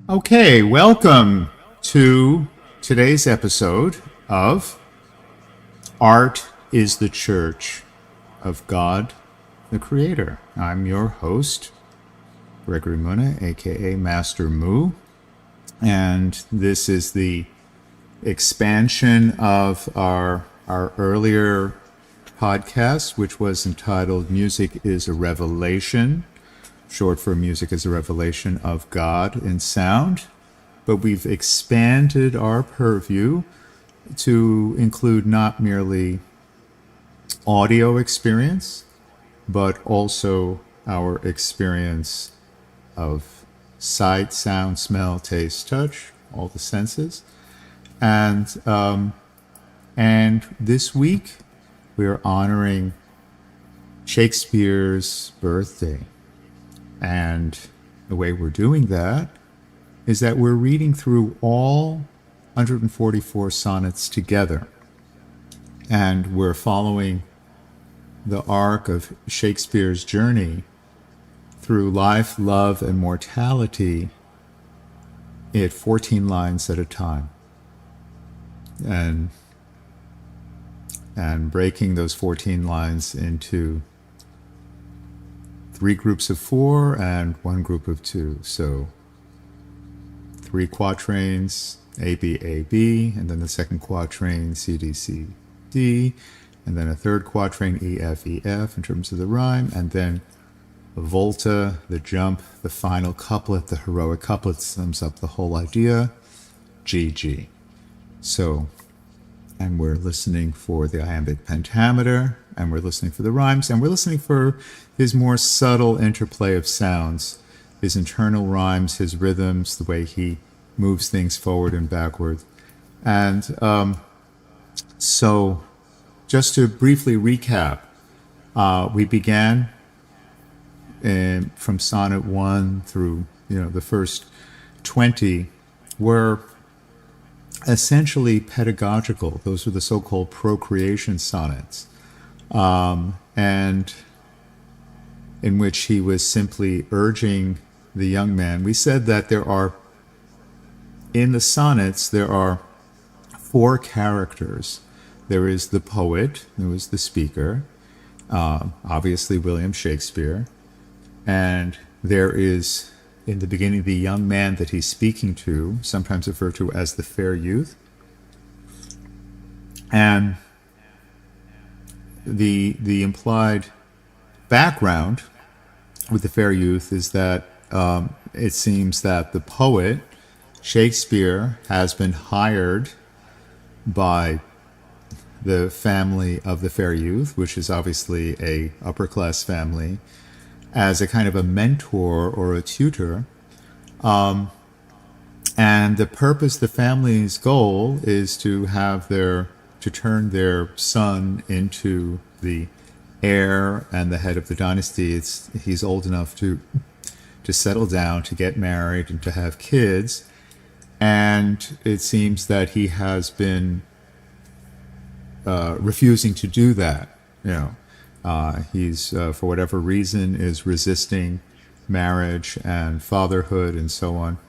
Okay, welcome to today's episode of Art is the Church of God, the Creator. I'm your host, Gregory Muna, aka Master Mu, and this is the expansion of our earlier podcast, which was entitled Music is a Revelation, short for Music is a Revelation of God in Sound. But we've expanded our purview to include not merely audio experience, but also our experience of sight, sound, smell, taste, touch, all the senses. And this week we're honoring Shakespeare's birthday. And the way we're doing that is that we're reading through all 144 sonnets together. And we're following the arc of Shakespeare's journey through life, love, and mortality at 14 lines at a time. And breaking those 14 lines into 3 groups of 4 and 1 group of 2. So 3 quatrains, A, B, A, B, and then the second quatrain, C, D, C, D, and then a third quatrain, E, F, E, F, in terms of the rhyme, and then the volta, the jump, the final couplet, the heroic couplet sums up the whole idea, G, G. So, and we're listening for the iambic pentameter, and we're listening for the rhymes, and we're listening for his more subtle interplay of sounds, his internal rhymes, his rhythms, the way he moves things forward and backward. And so just to briefly recap, we began from sonnet 1 through the first 20 were essentially pedagogical. Those were the so-called procreation sonnets, and in which he was simply urging the young man. We said that in the sonnets, there are 4 characters. There is the poet, who is the speaker, obviously William Shakespeare, and there is, in the beginning, the young man that he's speaking to, sometimes referred to as the fair youth. And the implied background with the fair youth is that it seems that the poet, Shakespeare, has been hired by the family of the fair youth, which is obviously a upper class family, as a kind of a mentor or a tutor. And the purpose, the family's goal, is to turn their son into the heir and the head of the dynasty. He's old enough to settle down, to get married, and to have kids. And it seems that he has been refusing to do that. He's for whatever reason is resisting marriage and fatherhood and so on.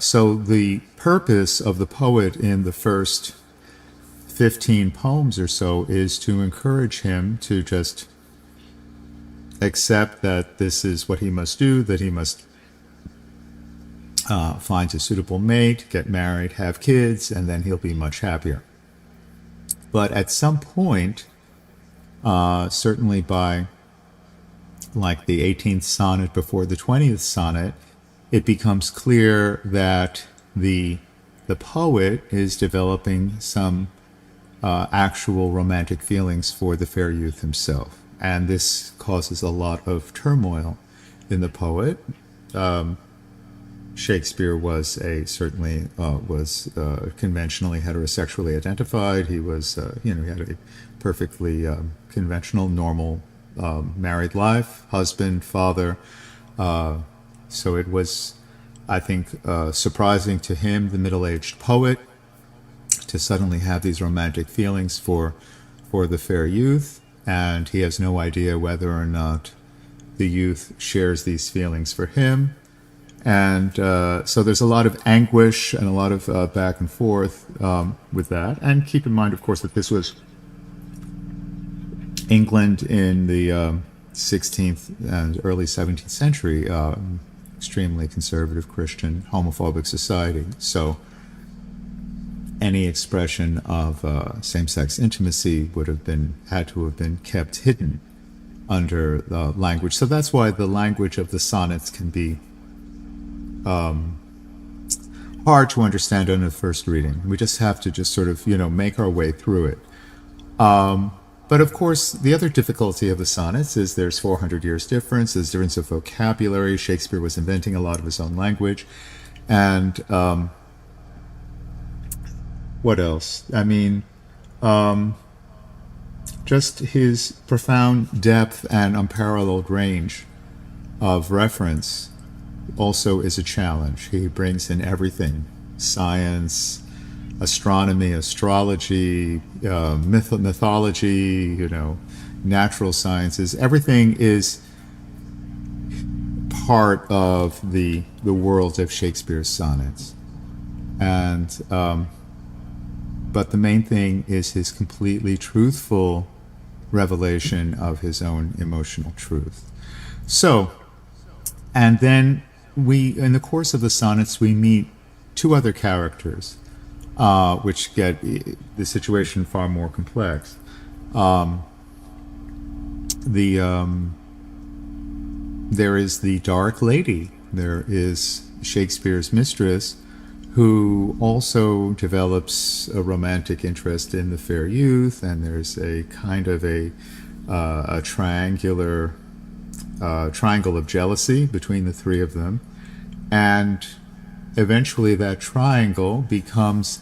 So the purpose of the poet in the first 15 poems or so is to encourage him to just accept that this is what he must do, that he must find a suitable mate, get married, have kids, and then he'll be much happier. But at some point, certainly by like the 18th sonnet before the 20th sonnet, it becomes clear that the poet is developing some actual romantic feelings for the fair youth himself. And this causes a lot of turmoil in the poet. Shakespeare was conventionally heterosexually identified. He was, he had a perfectly conventional, normal married life, husband, father. So it was, I think, surprising to him, the middle-aged poet, to suddenly have these romantic feelings for the fair youth, and he has no idea whether or not the youth shares these feelings for him. And so there's a lot of anguish and a lot of back and forth with that. And keep in mind, of course, that this was England in the 16th and early 17th century, extremely conservative Christian homophobic society. So any expression of same-sex intimacy would have had to have been kept hidden under the language. So that's why the language of the sonnets can be hard to understand on the first reading. We just have to just sort of, make our way through it. But of course, the other difficulty of the sonnets is there's 400 years difference, there's difference of vocabulary. Shakespeare was inventing a lot of his own language. And what else? I mean, just his profound depth and unparalleled range of reference also is a challenge. He brings in everything: science, astronomy, astrology, mythology, natural sciences. Everything is part of the world of Shakespeare's sonnets. And but the main thing is his completely truthful revelation of his own emotional truth. So, and then in the course of the sonnets, we meet two other characters, which get the situation far more complex. There is the Dark Lady. There is Shakespeare's mistress, who also develops a romantic interest in the fair youth, and there's a kind of a triangle of jealousy between the three of them. And eventually that triangle becomes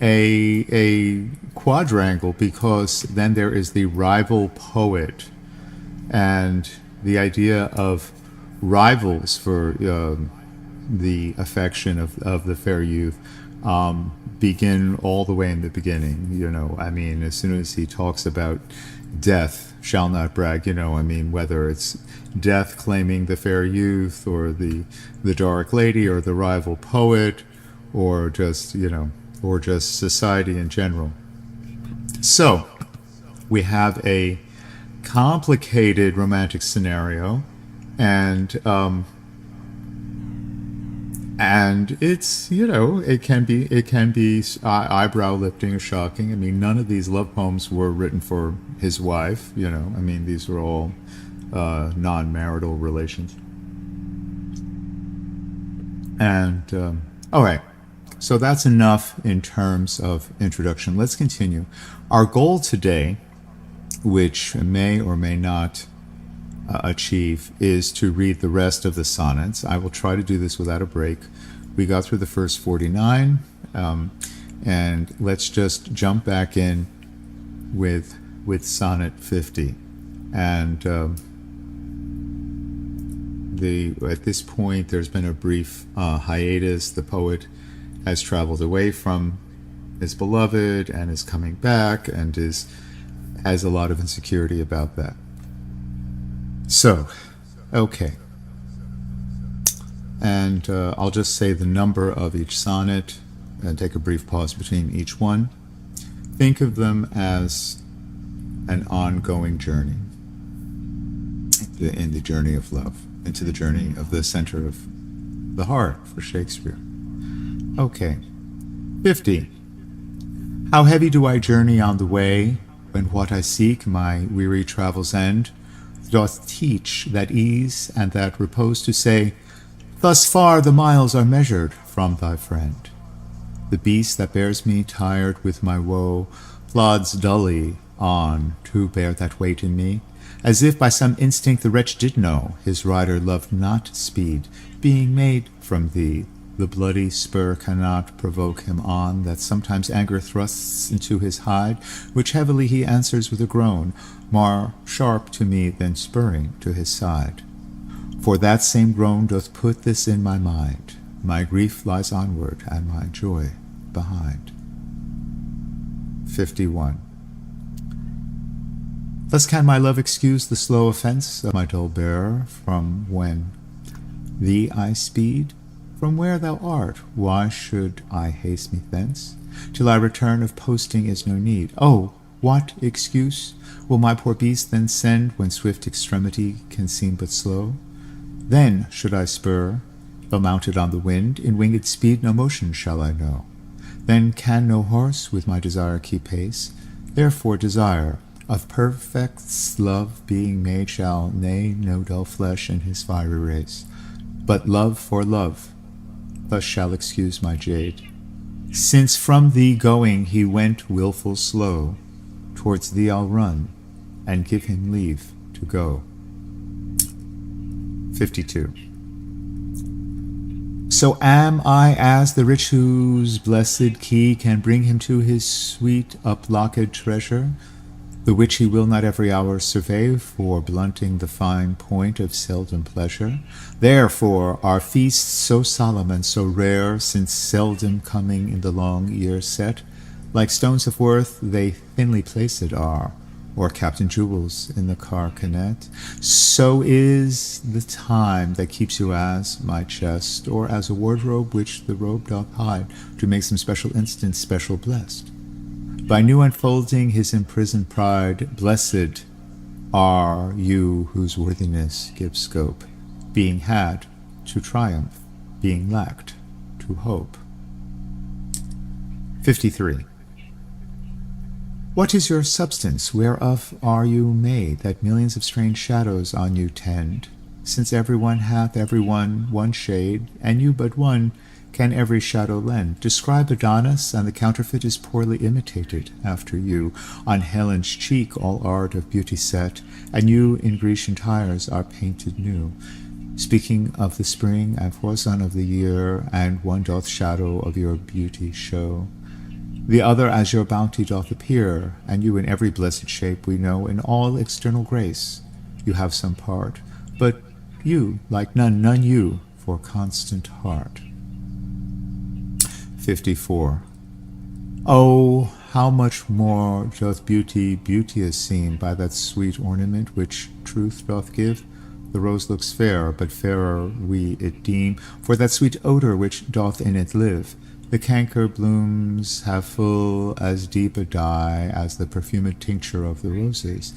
a quadrangle, because then there is the rival poet. And the idea of rivals for the affection of the fair youth begin all the way in the beginning. I mean, as soon as he talks about death shall not brag, whether it's death claiming the fair youth, or the Dark Lady, or the rival poet, or just society in general. So we have a complicated romantic scenario, and it's, it can be eyebrow lifting or shocking. I mean, none of these love poems were written for his wife. These were all non-marital relations. And all right, so that's enough in terms of introduction. Let's continue. Our goal today, which may or may not achieve, is to read the rest of the sonnets. I will try to do this without a break. We got through the first 49, and let's just jump back in with sonnet 50. And at this point, there's been a brief hiatus. The poet has traveled away from his beloved and is coming back, and has a lot of insecurity about that. So, okay. And I'll just say the number of each sonnet and take a brief pause between each one. Think of them as an ongoing journey in the journey of love, into the journey of the center of the heart for Shakespeare. Okay. 50. How heavy do I journey on the way, when what I seek, my weary travels end, doth teach that ease and that repose, to say, thus far the miles are measured from thy friend. The beast that bears me, tired with my woe, plods dully on to bear that weight in me, as if by some instinct the wretch did know his rider loved not speed, being made from thee. The bloody spur cannot provoke him on, that sometimes anger thrusts into his hide, which heavily he answers with a groan, more sharp to me than spurring to his side. For that same groan doth put this in my mind, my grief lies onward, and my joy behind. 51. Thus can my love excuse the slow offense of my dull bearer, from when thee I speed, from where thou art, why should I haste me thence? Till I return of posting is no need. Oh, what excuse will my poor beast then send, when swift extremity can seem but slow? Then should I spur, though mounted on the wind, in winged speed no motion shall I know. Then can no horse with my desire keep pace. Therefore desire, of perfect love being made, shall nay no dull flesh in his fiery race. But love for love, thus shall excuse my jade. Since from thee going he went wilful slow, towards thee I'll run, and give him leave to go. 52. So am I as the rich whose blessed key can bring him to his sweet uplocked treasure, the which he will not every hour survey, for blunting the fine point of seldom pleasure. Therefore are feasts so solemn and so rare, since seldom coming in the long year set, like stones of worth they thinly placed are, or Captain Jewels in the carcanet. So is the time that keeps you as my chest, or as a wardrobe which the robe doth hide, to make some special instance special blessed. By new unfolding his imprisoned pride, blessed are you whose worthiness gives scope, being had to triumph, being lacked to hope. 53. What is your substance, whereof are you made, that millions of strange shadows on you tend? Since every one hath every one shade, and you but one can every shadow lend. Describe Adonis, and the counterfeit is poorly imitated after you. On Helen's cheek all art of beauty set, and you in Grecian tires are painted new. Speaking of the spring and foresun of the year, and one doth shadow of your beauty show. The other as your bounty doth appear, and you in every blessed shape we know, in all external grace you have some part, but you, like none you, for constant heart. 54. Oh, how much more doth beauty beauteous seem by that sweet ornament which truth doth give? The rose looks fair, but fairer we it deem, for that sweet odor which doth in it live. The canker blooms have full as deep a dye as the perfumed tincture of the roses,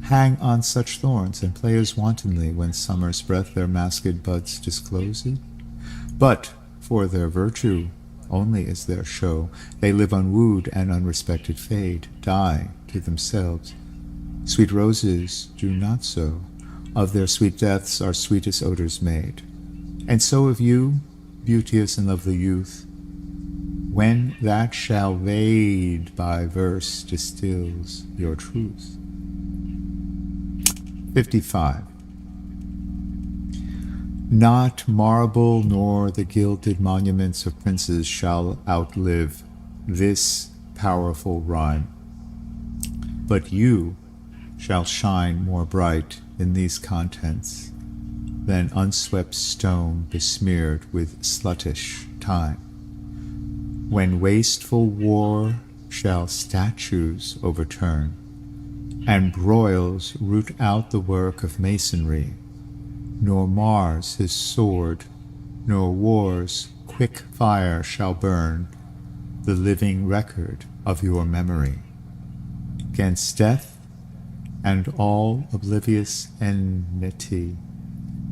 hang on such thorns, and play as wantonly when summer's breath their masked buds discloses. But for their virtue only is their show, they live unwooed and unrespected fade, die to themselves. Sweet roses do not so, of their sweet deaths are sweetest odors made. And so of you, beauteous and lovely youth, when that shall vade by verse distills your truth. 55. Not marble nor the gilded monuments of princes shall outlive this powerful rhyme, but you shall shine more bright in these contents than unswept stone besmeared with sluttish time. When wasteful war shall statues overturn, and broils root out the work of masonry, nor Mars his sword, nor war's quick fire shall burn the living record of your memory. 'Gainst death and all oblivious enmity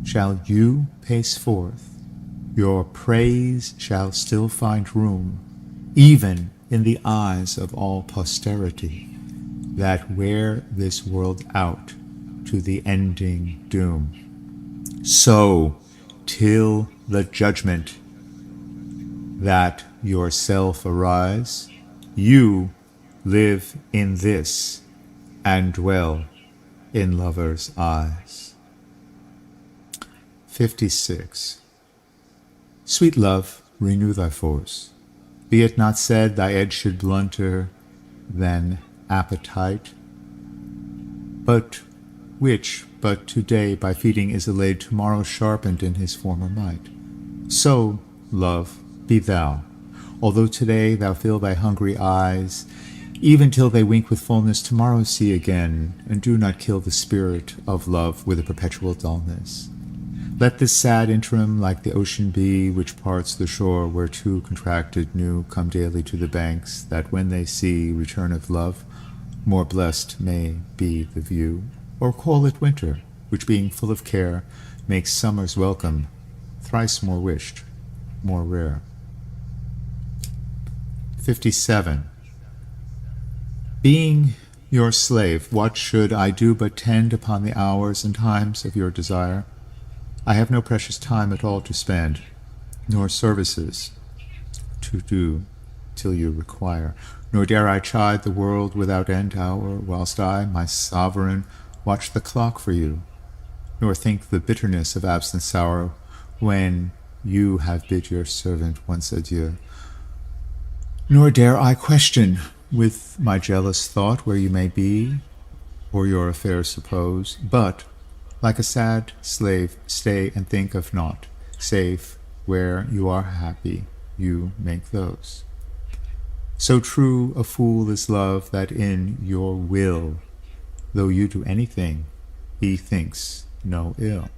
shall you pace forth, your praise shall still find room, even in the eyes of all posterity, that wear this world out to the ending doom. So, till the judgment that yourself arise, you live in this, and dwell in lovers' eyes. 56. Sweet love, renew thy force. Be it not said thy edge should blunter than appetite, but which but today by feeding is allayed, tomorrow sharpened in his former might. So, love, be thou, although today thou fill thy hungry eyes, even till they wink with fullness, tomorrow see again, and do not kill the spirit of love with a perpetual dullness. Let this sad interim like the ocean be, which parts the shore where two contracted new come daily to the banks, that when they see return of love, more blessed may be the view. Or call it winter, which being full of care, makes summer's welcome thrice more wished, more rare. 57. Being your slave, what should I do but tend upon the hours and times of your desire? I have no precious time at all to spend, nor services to do till you require, nor dare I chide the world without end hour, whilst I, my sovereign, watch the clock for you, nor think the bitterness of absent sorrow when you have bid your servant once adieu. Nor dare I question with my jealous thought where you may be, or your affairs suppose, but, like a sad slave, stay and think of naught, save where you are happy, you make those. So true a fool is love, that in your will, though you do anything, he thinks no ill.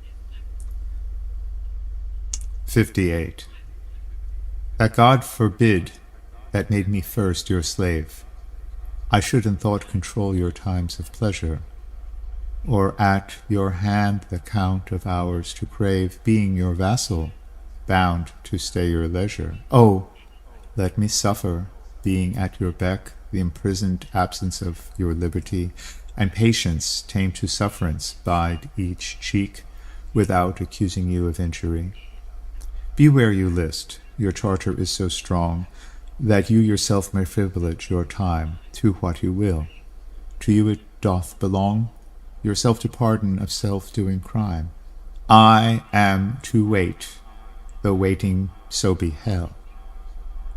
58. That God forbid that made me first your slave, I should in thought control your times of pleasure, or at your hand the count of hours to crave, being your vassal, bound to stay your leisure. Oh, let me suffer, being at your beck, the imprisoned absence of your liberty, and patience, tamed to sufferance, bide each cheek, without accusing you of injury. Be where you list, your charter is so strong, that you yourself may privilege your time to what you will. To you it doth belong, yourself to pardon of self-doing crime. I am to wait, though waiting so be hell,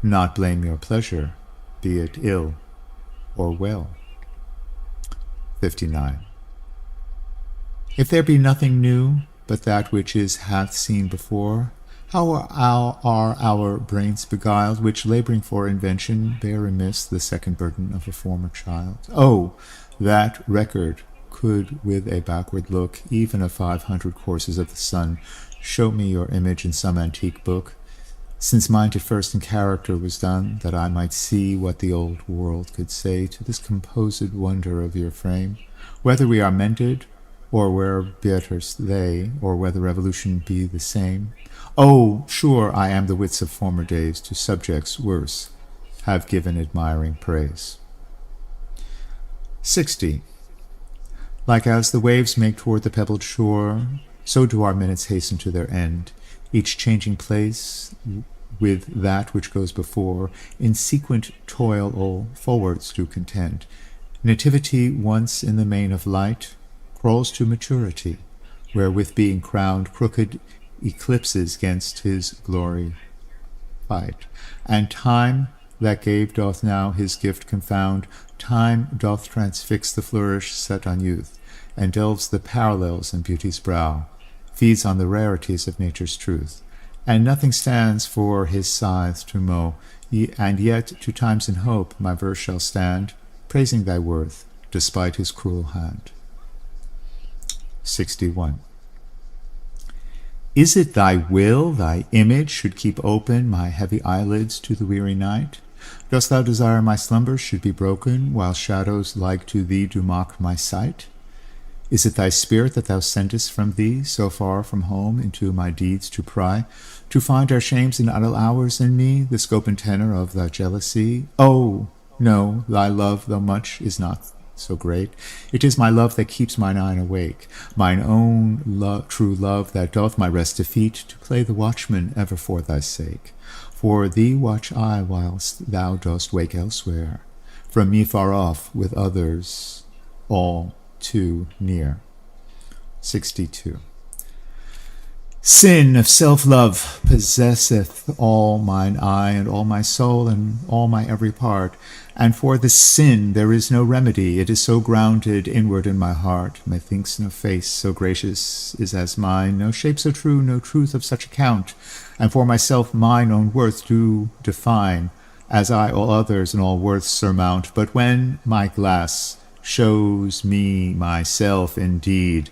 not blame your pleasure, be it ill or well. 59. If there be nothing new, but that which is hath seen before, how are our brains beguiled, which, laboring for invention, bear amiss the second burden of a former child? Oh, that record could, with a backward look, even of 500 courses of the sun, show me your image in some antique book, since mine at first in character was done, that I might see what the old world could say to this composed wonder of your frame, whether we are mended, or where betters they, or whether revolution be the same. Oh, sure I am the wits of former days, to subjects worse have given admiring praise. 60. Like as the waves make toward the pebbled shore, so do our minutes hasten to their end, each changing place with that which goes before, in sequent toil all forwards do contend. Nativity, once in the main of light, crawls to maturity, where with being crowned crooked eclipses gainst his glory fight. And time that gave doth now his gift confound, time doth transfix the flourish set on youth, and delves the parallels in beauty's brow, feeds on the rarities of nature's truth, and nothing stands for his scythe to mow, and yet to times in hope my verse shall stand, praising thy worth, despite his cruel hand. 61. Is it thy will, thy image, should keep open my heavy eyelids to the weary night? Dost thou desire my slumbers should be broken, while shadows like to thee do mock my sight? Is it thy spirit that thou sendest from thee, so far from home, into my deeds to pry, to find our shames in idle hours in me, the scope and tenor of thy jealousy? Oh, no, thy love, though much, is not so great. It is my love that keeps mine eye awake, mine own true love that doth my rest defeat, to play the watchman ever for thy sake. For thee watch I whilst thou dost wake elsewhere, from me far off, with others all too near. 62. Sin of self-love possesseth all mine eye and all my soul and all my every part, and for this sin there is no remedy. It is so grounded inward in my heart. Methinks no face so gracious is as mine, no shape so true, no truth of such account, and for myself mine own worth do define, as I all others and all worths surmount. But when my glass shows me myself indeed,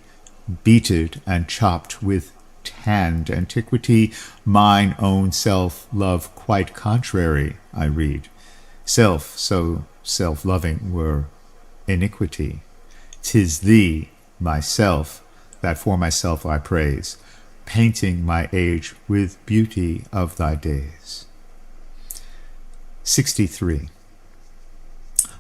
beated and chopped with tanned antiquity, mine own self-love quite contrary, I read. Self so self-loving were iniquity. 'Tis thee, myself, that for myself I praise, painting my age with beauty of thy days. 63.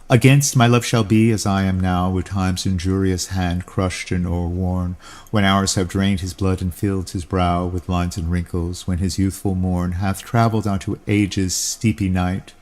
Against my love shall be as I am now, with time's injurious hand crushed and o'erworn, when hours have drained his blood and filled his brow with lines and wrinkles, when his youthful morn hath travelled unto age's steepy night,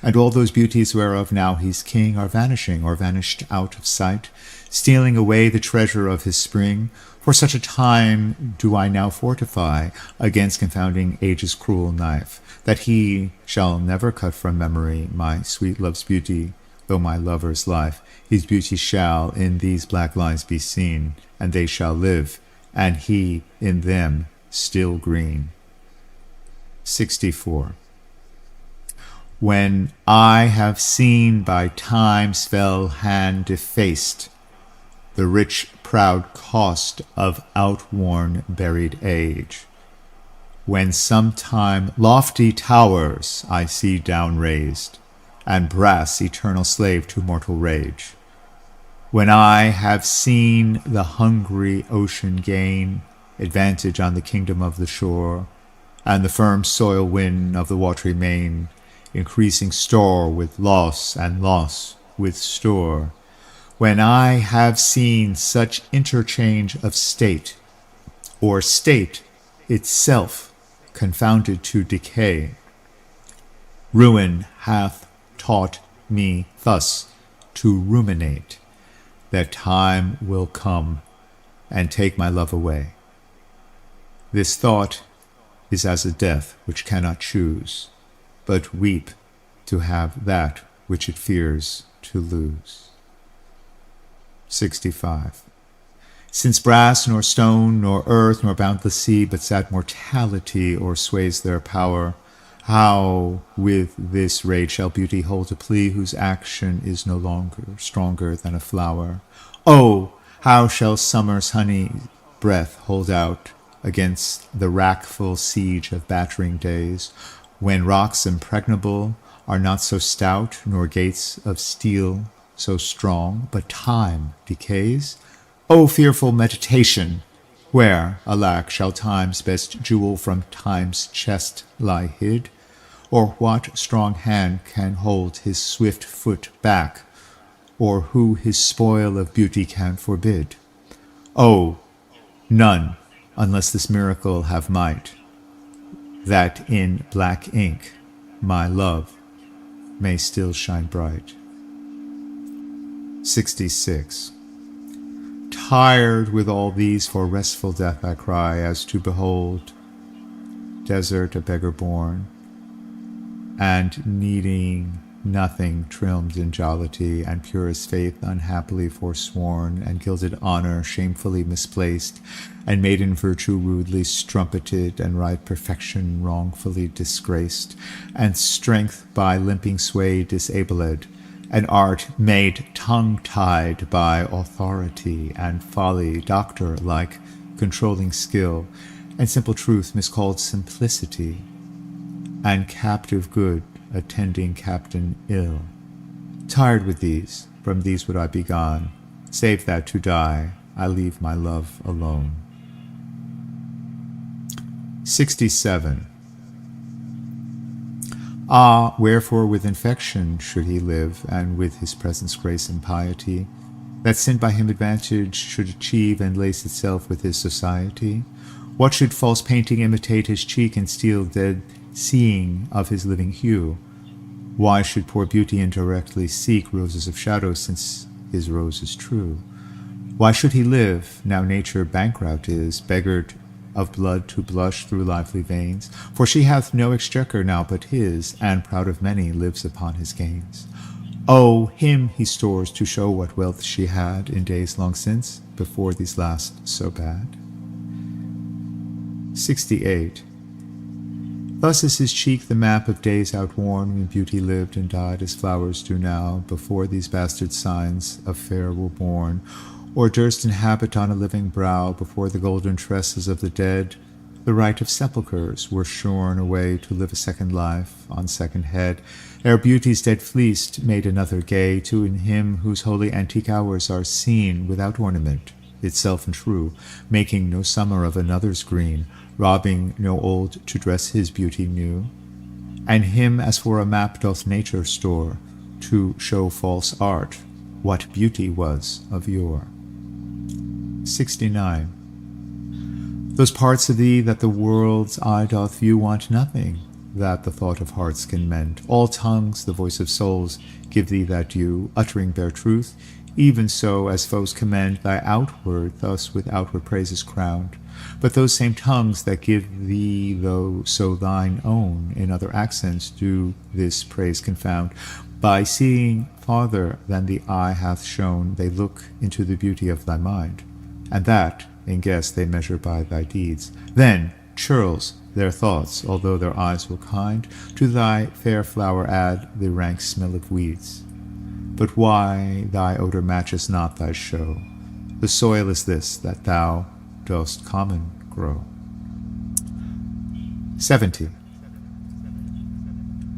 and all those beauties whereof now he's king are vanishing or vanished out of sight, stealing away the treasure of his spring. For such a time do I now fortify against confounding age's cruel knife, that he shall never cut from memory my sweet love's beauty, though my lover's life. His beauty shall in these black lines be seen, and they shall live, and he in them still green. 64. When I have seen by time's fell hand defaced the rich proud cost of outworn buried age, when sometime lofty towers I see down raised, and brass eternal slave to mortal rage, when I have seen the hungry ocean gain advantage on the kingdom of the shore, and the firm soil win of the watery main, increasing store with loss and loss with store, when I have seen such interchange of state, or state itself confounded to decay, ruin hath taught me thus to ruminate, that time will come and take my love away. This thought is as a death which cannot choose, but weep to have that which it fears to lose. 65. Since brass nor stone nor earth nor boundless sea but sad mortality o'ersways their power, how with this rage shall beauty hold a plea whose action is no longer stronger than a flower? Oh, how shall summer's honey breath hold out against the wrackful siege of battering days, when rocks impregnable are not so stout, nor gates of steel so strong, but time decays? O fearful meditation! Where, alack, shall time's best jewel from time's chest lie hid? Or what strong hand can hold his swift foot back? Or who his spoil of beauty can forbid? Oh, none, unless this miracle have might, that in black ink my love may still shine bright. 66. Tired with all these, for restful death I cry, as to behold desert a beggar born, and needing nothing trimmed in jollity, and purest faith unhappily forsworn, and gilded honor shamefully misplaced, and maiden virtue rudely strumpeted, and right perfection wrongfully disgraced, and strength by limping sway disabled, and art made tongue-tied by authority, and folly doctor-like controlling skill, and simple truth miscalled simplicity, and captive good attending captain ill. Tired with these, from these would I be gone, save that to die I leave my love alone. 67. Ah, wherefore with infection should he live, and with his presence grace and piety, that sin by him advantage should achieve and lace itself with his society? What should false painting imitate his cheek and steal dead seeing of his living hue? Why should poor beauty indirectly seek roses of shadow, since his rose is true? Why should he live, now nature bankrupt is, beggared of blood to blush through lively veins? For she hath no exchequer now but his, and proud of many lives upon his gains. Oh, him he stores to show what wealth she had in days long since, before these last so bad. 68. Thus is his cheek the map of days outworn, when beauty lived and died as flowers do now, before these bastard signs of fair were born, or durst inhabit on a living brow, before the golden tresses of the dead The rite of sepulchres were shorn away to live a second life on second head, ere beauty's dead fleeced made another gay, to in him whose holy antique hours are seen without ornament, itself and true, making no summer of another's green, robbing no old to dress his beauty new. And him as for a map doth nature store, to show false art what beauty was of yore. 69. Those parts of thee that the world's eye doth view want nothing that the thought of hearts can mend. All tongues, the voice of souls, give thee that due, uttering bare truth, even so as foes commend thy outward, thus with outward praises crowned. But those same tongues that give thee though so thine own, in other accents do this praise confound. By seeing farther than the eye hath shown, they look into the beauty of thy mind, and that in guess they measure by thy deeds. Then churls their thoughts, although their eyes were kind, to thy fair flower add the rank smell of weeds. But why thy odor matches not thy show? The soil is this, that thou dost common grow. 70.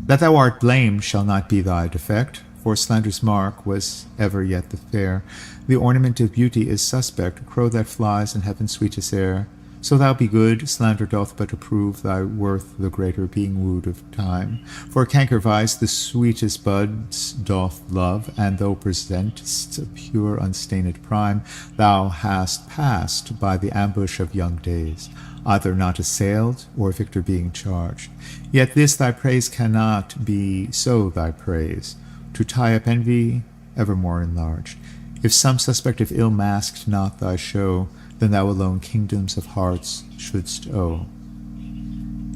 That thou art blamed shall not be thy defect, for slander's mark was ever yet the fair. The ornament of beauty is suspect, crow that flies in heaven's sweetest air. So thou be good, slander doth but approve thy worth, the greater being wooed of time. For canker vice the sweetest buds doth love, and though present'st a pure unstained prime, thou hast passed by the ambush of young days, either not assailed or victor being charged. Yet this thy praise cannot be so thy praise, to tie up envy evermore enlarged. If some suspect of ill masked not thy show, then thou alone kingdoms of hearts shouldst owe.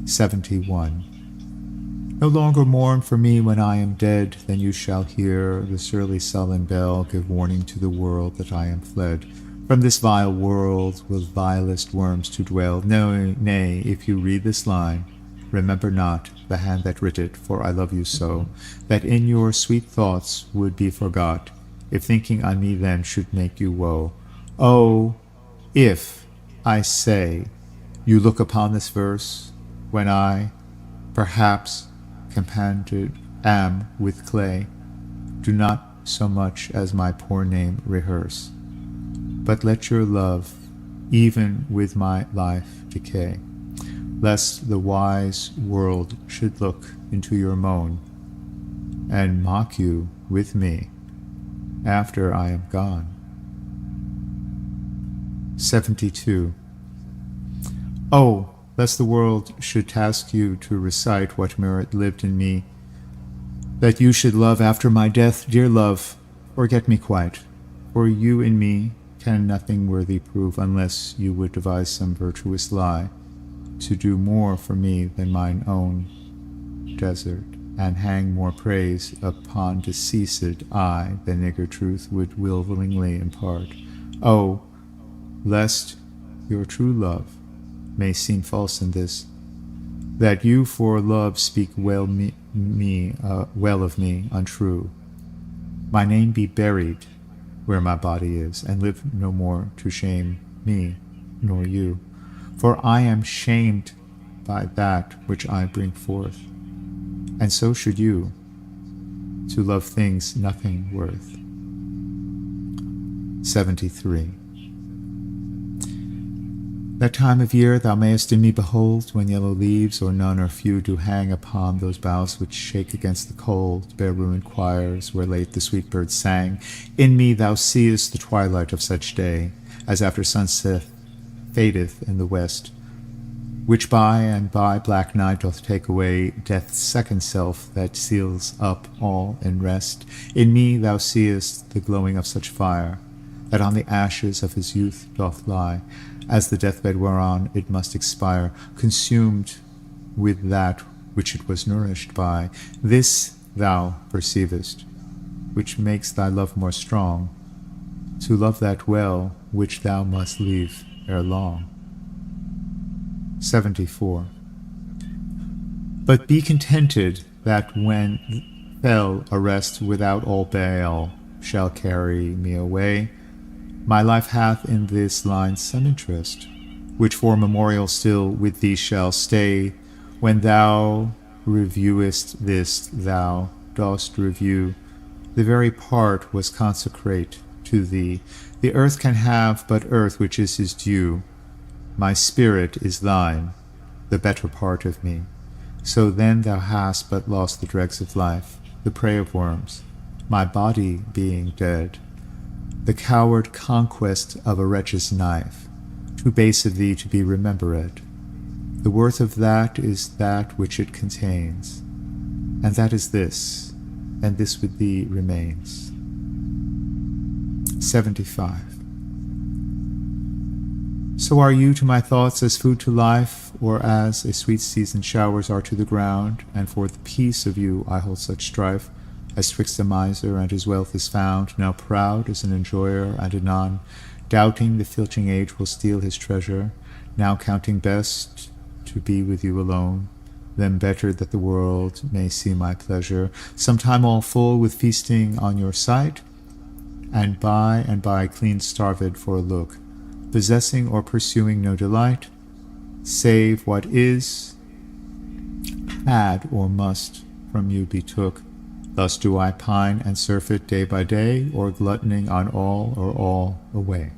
71. No longer mourn for me when I am dead, then you shall hear the surly sullen bell give warning to the world that I am fled. From this vile world with vilest worms to dwell. Nay, if you read this line, remember not the hand that writ it, for I love you so, that in your sweet thoughts would be forgot, if thinking on me then should make you woe. Oh, if, I say, you look upon this verse, when I, perhaps, compounded am with clay, do not so much as my poor name rehearse, but let your love, even with my life, decay, lest the wise world should look into your moan, and mock you with me after I am gone. 72. Oh, lest the world should task you to recite what merit lived in me, that you should love after my death, dear love, forget me quite, for you in me can nothing worthy prove, unless you would devise some virtuous lie, to do more for me than mine own desert, and hang more praise upon deceased I than nigger truth would willingly impart. Oh, lest your true love may seem false in this, that you for love speak well of me untrue. My name be buried where my body is, and live no more to shame me nor you, for I am shamed by that which I bring forth, and so should you, to love things nothing worth. 73. That time of year thou mayest in me behold, when yellow leaves, or none or few, do hang upon those boughs which shake against the cold, bare ruined choirs, where late the sweet birds sang. In me thou seest the twilight of such day, as after sunset fadeth in the west, which by and by black night doth take away death's second self, that seals up all in rest. In me thou seest the glowing of such fire, that on the ashes of his youth doth lie, as the deathbed whereon it must expire, consumed with that which it was nourished by. This thou perceivest, which makes thy love more strong, to love that well which thou must leave ere long. 74. But be contented that when fell arrest without all bail shall carry me away, my life hath in this line some interest, which for memorial still with thee shall stay. When thou reviewest this, thou dost review the very part was consecrate to thee. The earth can have but earth which is his due. My spirit is thine, the better part of me. So then thou hast but lost the dregs of life, the prey of worms, my body being dead, the coward conquest of a wretch's knife, too base of thee to be remembered. The worth of that is that which it contains, and that is this, and this with thee remains. 75. So are you to my thoughts as food to life, or as a sweet seasoned showers are to the ground, and for the peace of you I hold such strife, as twixt a miser and his wealth is found, now proud as an enjoyer, and anon doubting the filching age will steal his treasure, now counting best to be with you alone, then better that the world may see my pleasure, sometime all full with feasting on your sight, and by clean starved for a look, possessing or pursuing no delight, save what is, had or must from you be took. Thus do I pine and surfeit day by day, or gluttoning on all or all away.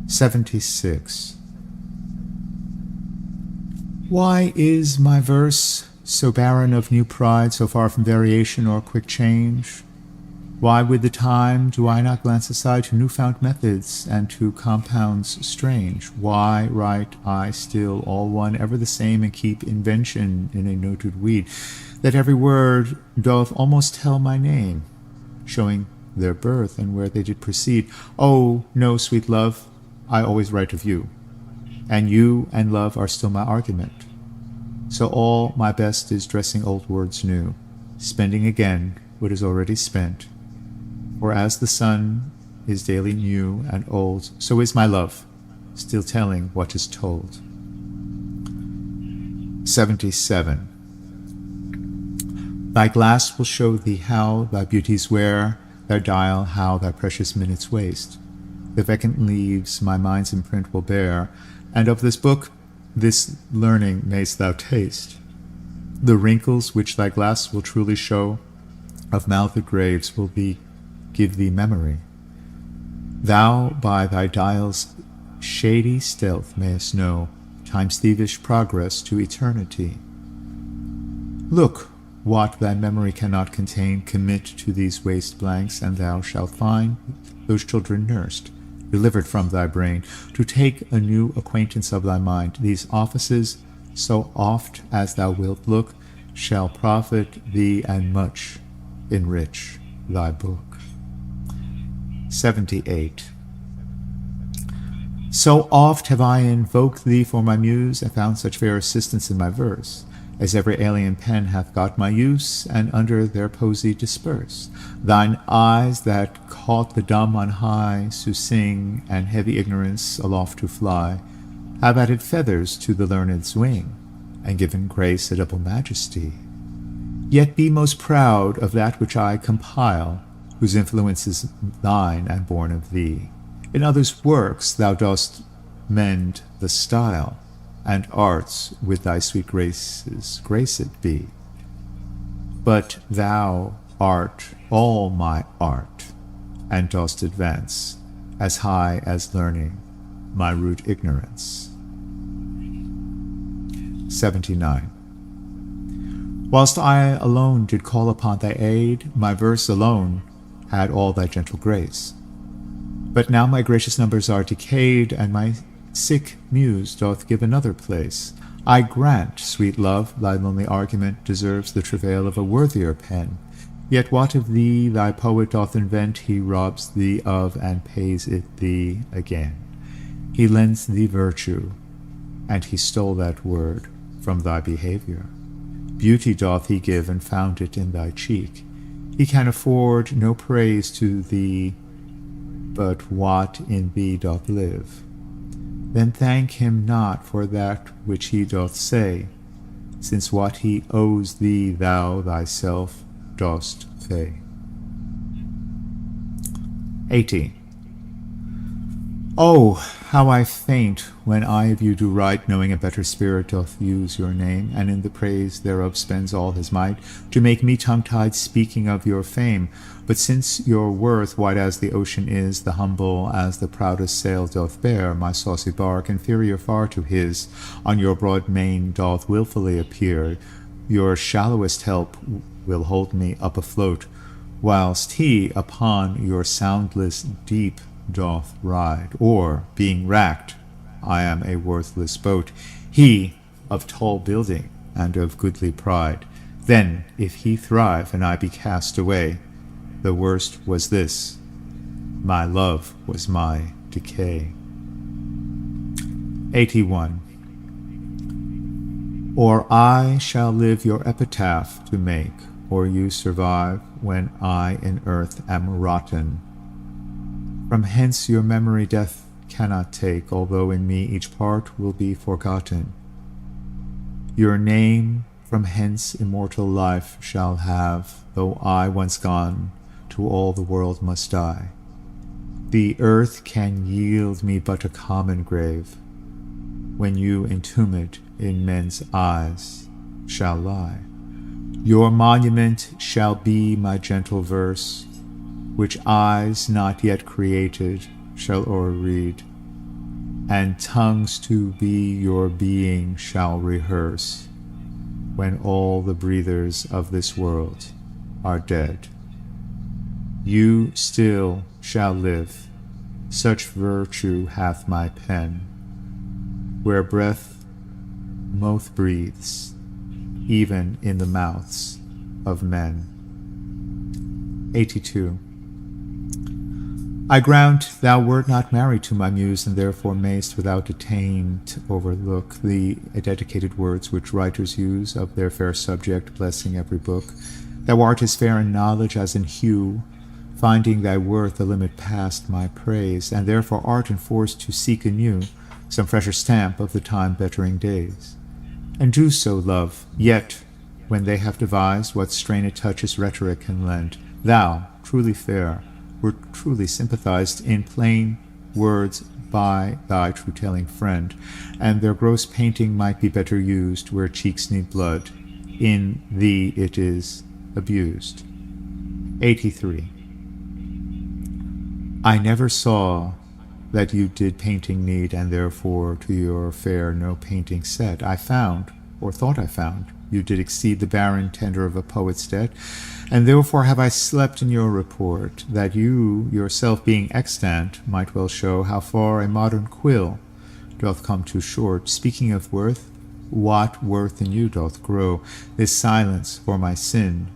76. Why is my verse so barren of new pride, so far from variation or quick change? Why with the time do I not glance aside to new-found methods and to compounds strange? Why write I still all one, ever the same, and keep invention in a noted weed, that every word doth almost tell my name, showing their birth and where they did proceed? Oh, no, sweet love, I always write of you, and you and love are still my argument. So all my best is dressing old words new, spending again what is already spent. For as the sun is daily new and old, so is my love, still telling what is told. 77. Thy glass will show thee how thy beauties wear, thy dial how thy precious minutes waste. The vacant leaves my mind's imprint will bear, and of this book this learning mayst thou taste. The wrinkles which thy glass will truly show, of mouthed graves will give thee memory. Thou by thy dial's shady stealth mayst know time's thievish progress to eternity. Look, what thy memory cannot contain, commit to these waste blanks, and thou shalt find those children nursed, delivered from thy brain, to take a new acquaintance of thy mind. These offices, so oft as thou wilt look, shall profit thee and much enrich thy book. 78. So oft have I invoked thee for my muse, and found such fair assistance in my verse, as every alien pen hath got my use, and under their posy disperse. Thine eyes that caught the dumb on high to sing, and heavy ignorance aloft to fly, have added feathers to the learned's wing, and given grace a double majesty. Yet be most proud of that which I compile, whose influence is thine and born of thee. In others' works thou dost mend the style, and arts with thy sweet graces graced be. But thou art all my art, and dost advance as high as learning my rude ignorance. 79. Whilst I alone did call upon thy aid, my verse alone had all thy gentle grace. But now my gracious numbers are decayed, and my sick muse doth give another place. I grant, sweet love, thy lonely argument deserves the travail of a worthier pen. Yet what of thee thy poet doth invent, he robs thee of, and pays it thee again. He lends thee virtue, and he stole that word from thy behavior. Beauty doth he give, and found it in thy cheek. He can afford no praise to thee, but what in thee doth live. Then thank him not for that which he doth say, since what he owes thee thou thyself dost pay. 80. Oh, how I faint when I of you do write, knowing a better spirit doth use your name, and in the praise thereof spends all his might, to make me tongue-tied speaking of your fame. But since your worth wide as the ocean is, the humble as the proudest sail doth bear, my saucy bark, inferior far to his, on your broad main doth wilfully appear. Your shallowest help will hold me up afloat, whilst he upon your soundless deep doth ride, or, being wracked, I am a worthless boat, he of tall building and of goodly pride. Then, if he thrive and I be cast away, the worst was this, my love was my decay. 81. Or I shall live your epitaph to make, or you survive when I in earth am rotten. From hence your memory death cannot take, although in me each part will be forgotten. Your name from hence immortal life shall have, though I once gone to all the world must die. The earth can yield me but a common grave, when you entombed in men's eyes shall lie. Your monument shall be my gentle verse, which eyes not yet created shall o'erread, and tongues to be your being shall rehearse, when all the breathers of this world are dead. You still shall live, such virtue hath my pen, where breath most breathes, even in the mouths of men. 82. I grant thou wert not married to my muse, and therefore mayst without detaint overlook the dedicated words which writers use of their fair subject, blessing every book. Thou art as fair in knowledge as in hue, finding thy worth the limit past my praise, and therefore art enforced to seek anew some fresher stamp of the time-bettering days. And do so, love, yet, when they have devised what strain a touch's rhetoric can lend, thou, truly fair, were truly sympathized in plain words by thy true-telling friend, and their gross painting might be better used where cheeks need blood. In thee it is abused. 83. I never saw that you did painting need, and therefore to your fair no painting set. I found, or thought I found, you did exceed the barren tender of a poet's debt, and therefore have I slept in your report, that you, yourself being extant, might well show how far a modern quill doth come too short. Speaking of worth, what worth in you doth grow? This silence for my sin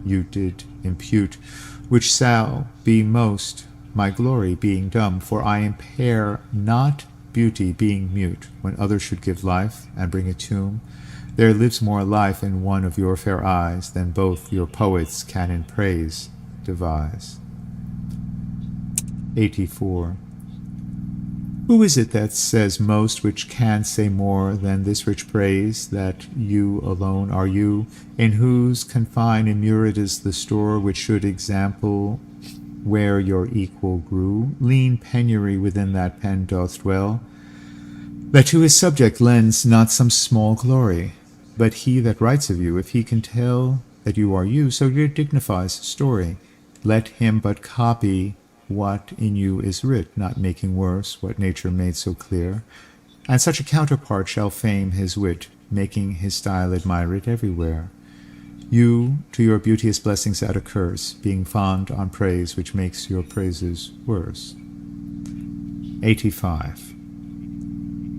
you did impute, which shall be most my glory, being dumb, for I impair not beauty, being mute. When others should give life and bring a tomb, there lives more life in one of your fair eyes than both your poets can in praise devise. 84. Who is it that says most which can say more than this rich praise, that you alone are you, in whose confine immured is the store which should example where your equal grew? Lean penury within that pen doth dwell, that to his subject lends not some small glory, but he that writes of you, if he can tell that you are you, so it dignifies story. Let him but copy what in you is writ, not making worse what nature made so clear, and such a counterpart shall fame his wit, making his style admired everywhere. You to your beauteous blessings add a curse, being fond on praise which makes your praises worse. 85.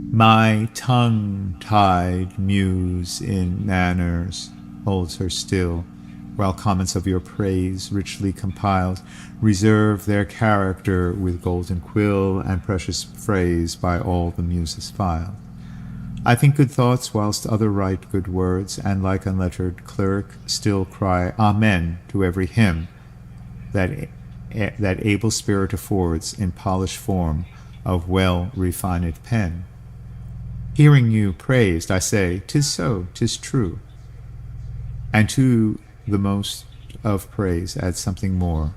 My tongue-tied muse in manners holds her still, while comments of your praise, richly compiled, reserve their character with golden quill and precious phrase by all the muses filed. I think good thoughts whilst other write good words, and like unlettered clerk still cry Amen to every hymn that able spirit affords in polished form of well-refined pen. Hearing you praised, I say, 'tis so, 'tis true, and to the most of praise add something more,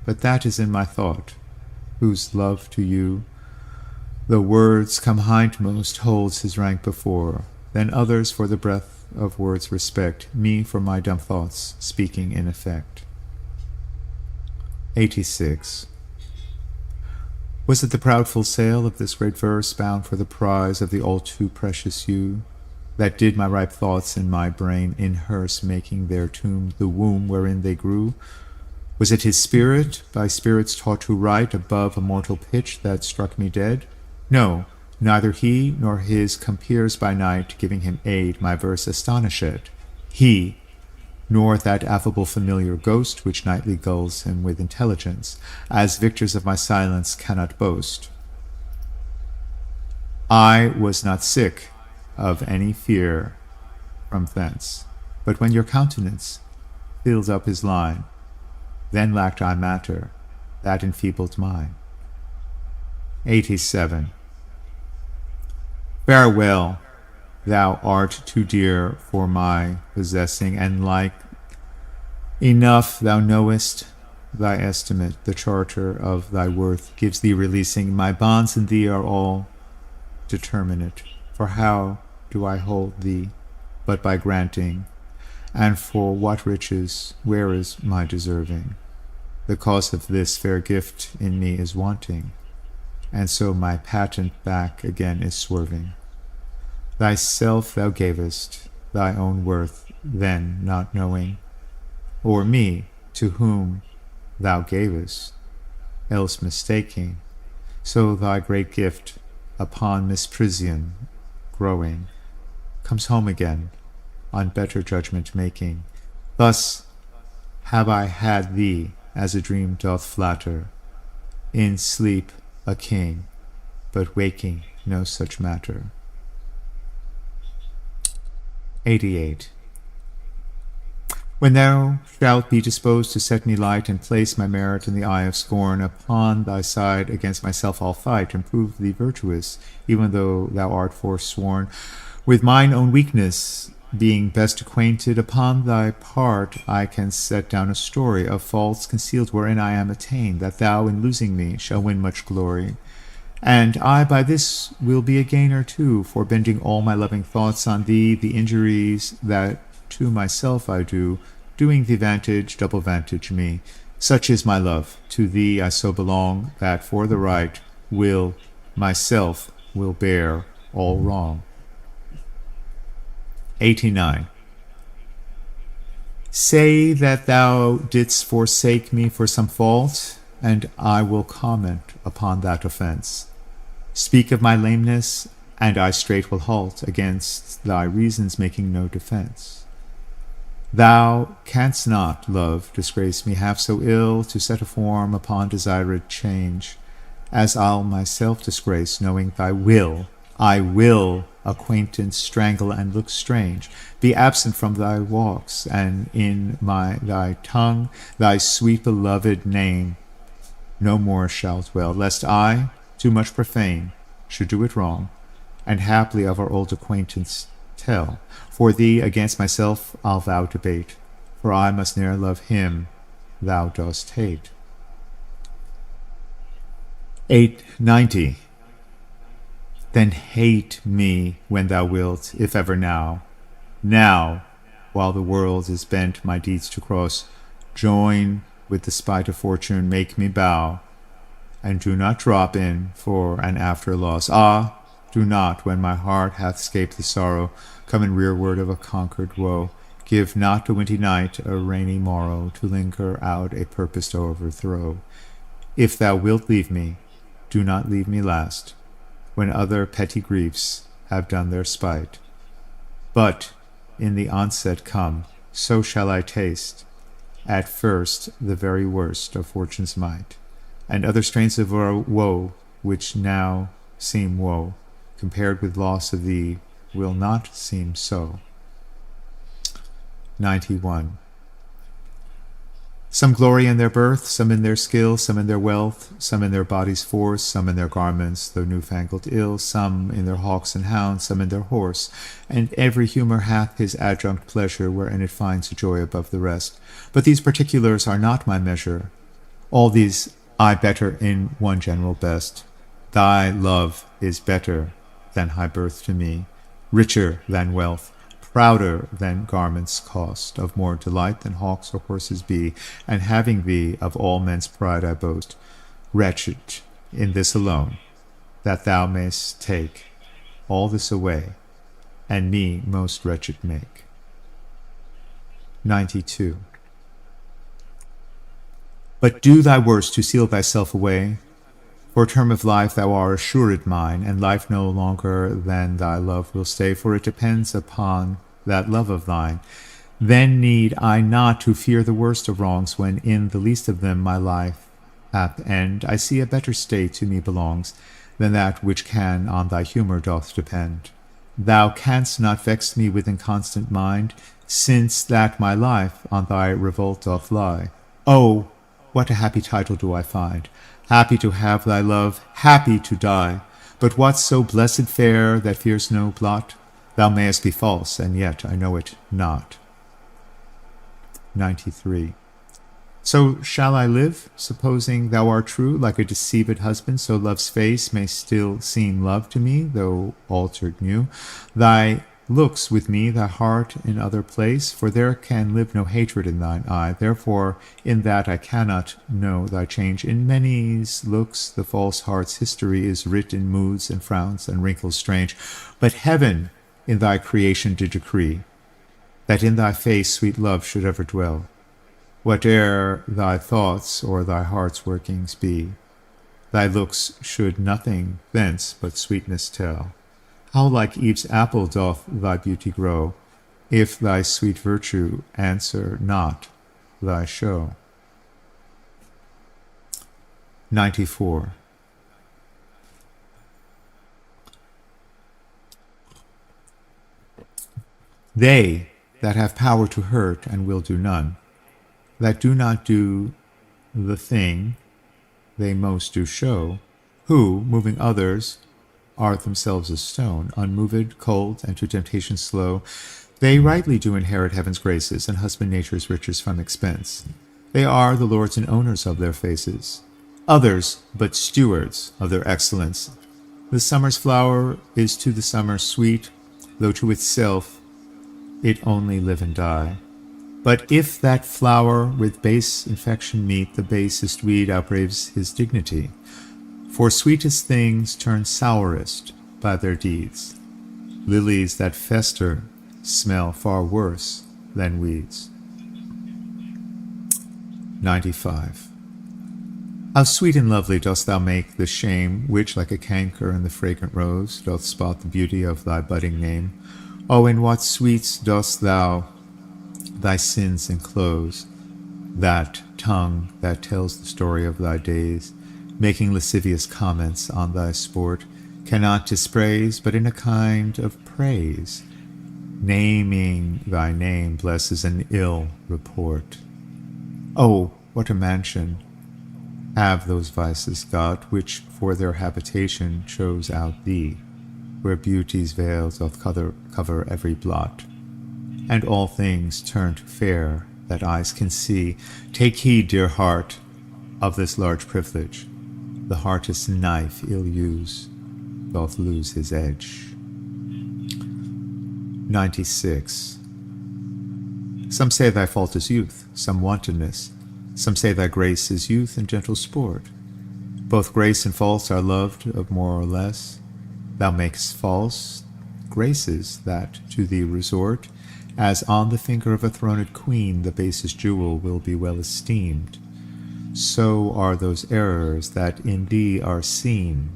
but that is in my thought, whose love to you The words come hindmost holds his rank before, then others for the breath of words respect, me for my dumb thoughts speaking in effect. 86. Was it the proud full sail of this great verse, bound for the prize of the all too precious you, that did my ripe thoughts in my brain inhearse, making their tomb the womb wherein they grew? Was it his spirit, by spirits taught to write above a mortal pitch, that struck me dead? No, neither he nor his compeers by night, giving him aid, my verse astonished. He, nor that affable familiar ghost, which nightly gulls him with intelligence, as victors of my silence cannot boast. I was not sick of any fear from thence, but when your countenance filled up his line, then lacked I matter, that enfeebled mine. 87. Farewell, thou art too dear for my possessing, and like enough thou knowest thy estimate, the charter of thy worth gives thee releasing. My bonds in thee are all determinate, for how do I hold thee but by granting? And for what riches, where is my deserving? The cause of this fair gift in me is wanting, and so my patent back again is swerving. Thyself thou gavest, thy own worth then not knowing, or me to whom thou gavest, else mistaking, so thy great gift upon misprision growing comes home again, on better judgment making. Thus have I had thee, as a dream doth flatter, in sleep a king, but waking no such matter. 88. When thou shalt be disposed to set me light, and place my merit in the eye of scorn, upon thy side against myself I'll fight, and prove thee virtuous, even though thou art forsworn. With mine own weakness being best acquainted, upon thy part I can set down a story of faults concealed wherein I am attained, that thou in losing me shall win much glory. And I by this will be a gainer too, for bending all my loving thoughts on thee, the injuries that to myself I do, doing thee vantage, double vantage me. Such is my love, to thee I so belong, that for the right will myself will bear all wrong. 89. Say that thou didst forsake me for some fault, and I will comment upon that offence. Speak of my lameness, and I straight will halt against thy reasons, making no defence. Thou canst not, love, disgrace me half so ill, to set a form upon desired change, as I'll myself disgrace, knowing thy will. I will acquaintance strangle and look strange, be absent from thy walks, and in thy tongue thy sweet beloved name no more shall dwell, lest I, too much profane, should do it wrong, and haply of our old acquaintance tell. For thee against myself I'll vow debate, for I must ne'er love him thou dost hate. 890. Then hate me when thou wilt, if ever now. Now, while the world is bent my deeds to cross, join with the spite of fortune, make me bow, and do not drop in for an after loss. Ah, do not, when my heart hath scaped the sorrow, come in rearward of a conquered woe. Give not a windy night a rainy morrow, to linger out a purposed overthrow. If thou wilt leave me, do not leave me last, when other petty griefs have done their spite. But in the onset come, so shall I taste, at first the very worst of fortune's might, and other strains of woe, which now seem woe, compared with loss of thee, will not seem so. 91. Some glory in their birth, some in their skill, some in their wealth, some in their body's force, some in their garments, though newfangled ill, some in their hawks and hounds, some in their horse, and every humour hath his adjunct pleasure, wherein it finds a joy above the rest. But these particulars are not my measure. All these I better in one general best. Thy love is better than high birth to me, richer than wealth, prouder than garments cost, of more delight than hawks or horses be, and having thee of all men's pride I boast, wretched in this alone, that thou mayst take all this away, and me most wretched make. 92. But do thy worst to seal thyself away. For a term of life thou art assured mine, and life no longer than thy love will stay, for it depends upon that love of thine. Then need I not to fear the worst of wrongs, when in the least of them my life hath end. I see a better state to me belongs, than that which can on thy humour doth depend. Thou canst not vex me with inconstant mind, since that my life on thy revolt doth lie. Oh, what a happy title do I find! Happy to have thy love, happy to die. But what's so blessed fair that fears no blot? Thou mayest be false, and yet I know it not. 93. So shall I live, supposing thou art true, like a deceived husband, so love's face may still seem love to me, though altered new. Thy looks with me, thy heart in other place, for there can live no hatred in thine eye. Therefore in that I cannot know thy change. In many's looks the false heart's history is writ in moods and frowns and wrinkles strange. But heaven in thy creation did decree, that in thy face sweet love should ever dwell, whate'er thy thoughts or thy heart's workings be. Thy looks should nothing thence but sweetness tell. How like Eve's apple doth thy beauty grow, if thy sweet virtue answer not thy show. 94. They that have power to hurt and will do none, that do not do the thing they most do show, who, moving others, are themselves a stone, unmoved, cold, and to temptation slow, they rightly do inherit heaven's graces, and husband nature's riches from expense. They are the lords and owners of their faces, others but stewards of their excellence. The summer's flower is to the summer sweet, though to itself it only live and die. But if that flower with base infection meet, the basest weed outbraves his dignity. For sweetest things turn sourest by their deeds. Lilies that fester smell far worse than weeds. 95. How sweet and lovely dost thou make the shame, which, like a canker in the fragrant rose, doth spot the beauty of thy budding name. Oh, in what sweets dost thou thy sins enclose, that tongue that tells the story of thy days, making lascivious comments on thy sport, cannot dispraise, but in a kind of praise, naming thy name blesses an ill report. Oh, what a mansion have those vices got, which for their habitation chose out thee, where beauty's veil doth cover every blot, and all things turn to fair that eyes can see. Take heed, dear heart, of this large privilege. The hardest knife ill use doth lose his edge. 96. Some say thy fault is youth, some wantonness. Some say thy grace is youth and gentle sport. Both grace and false are loved of more or less. Thou makest false graces that to thee resort, as on the finger of a throned queen the basest jewel will be well esteemed. So are those errors that in thee are seen,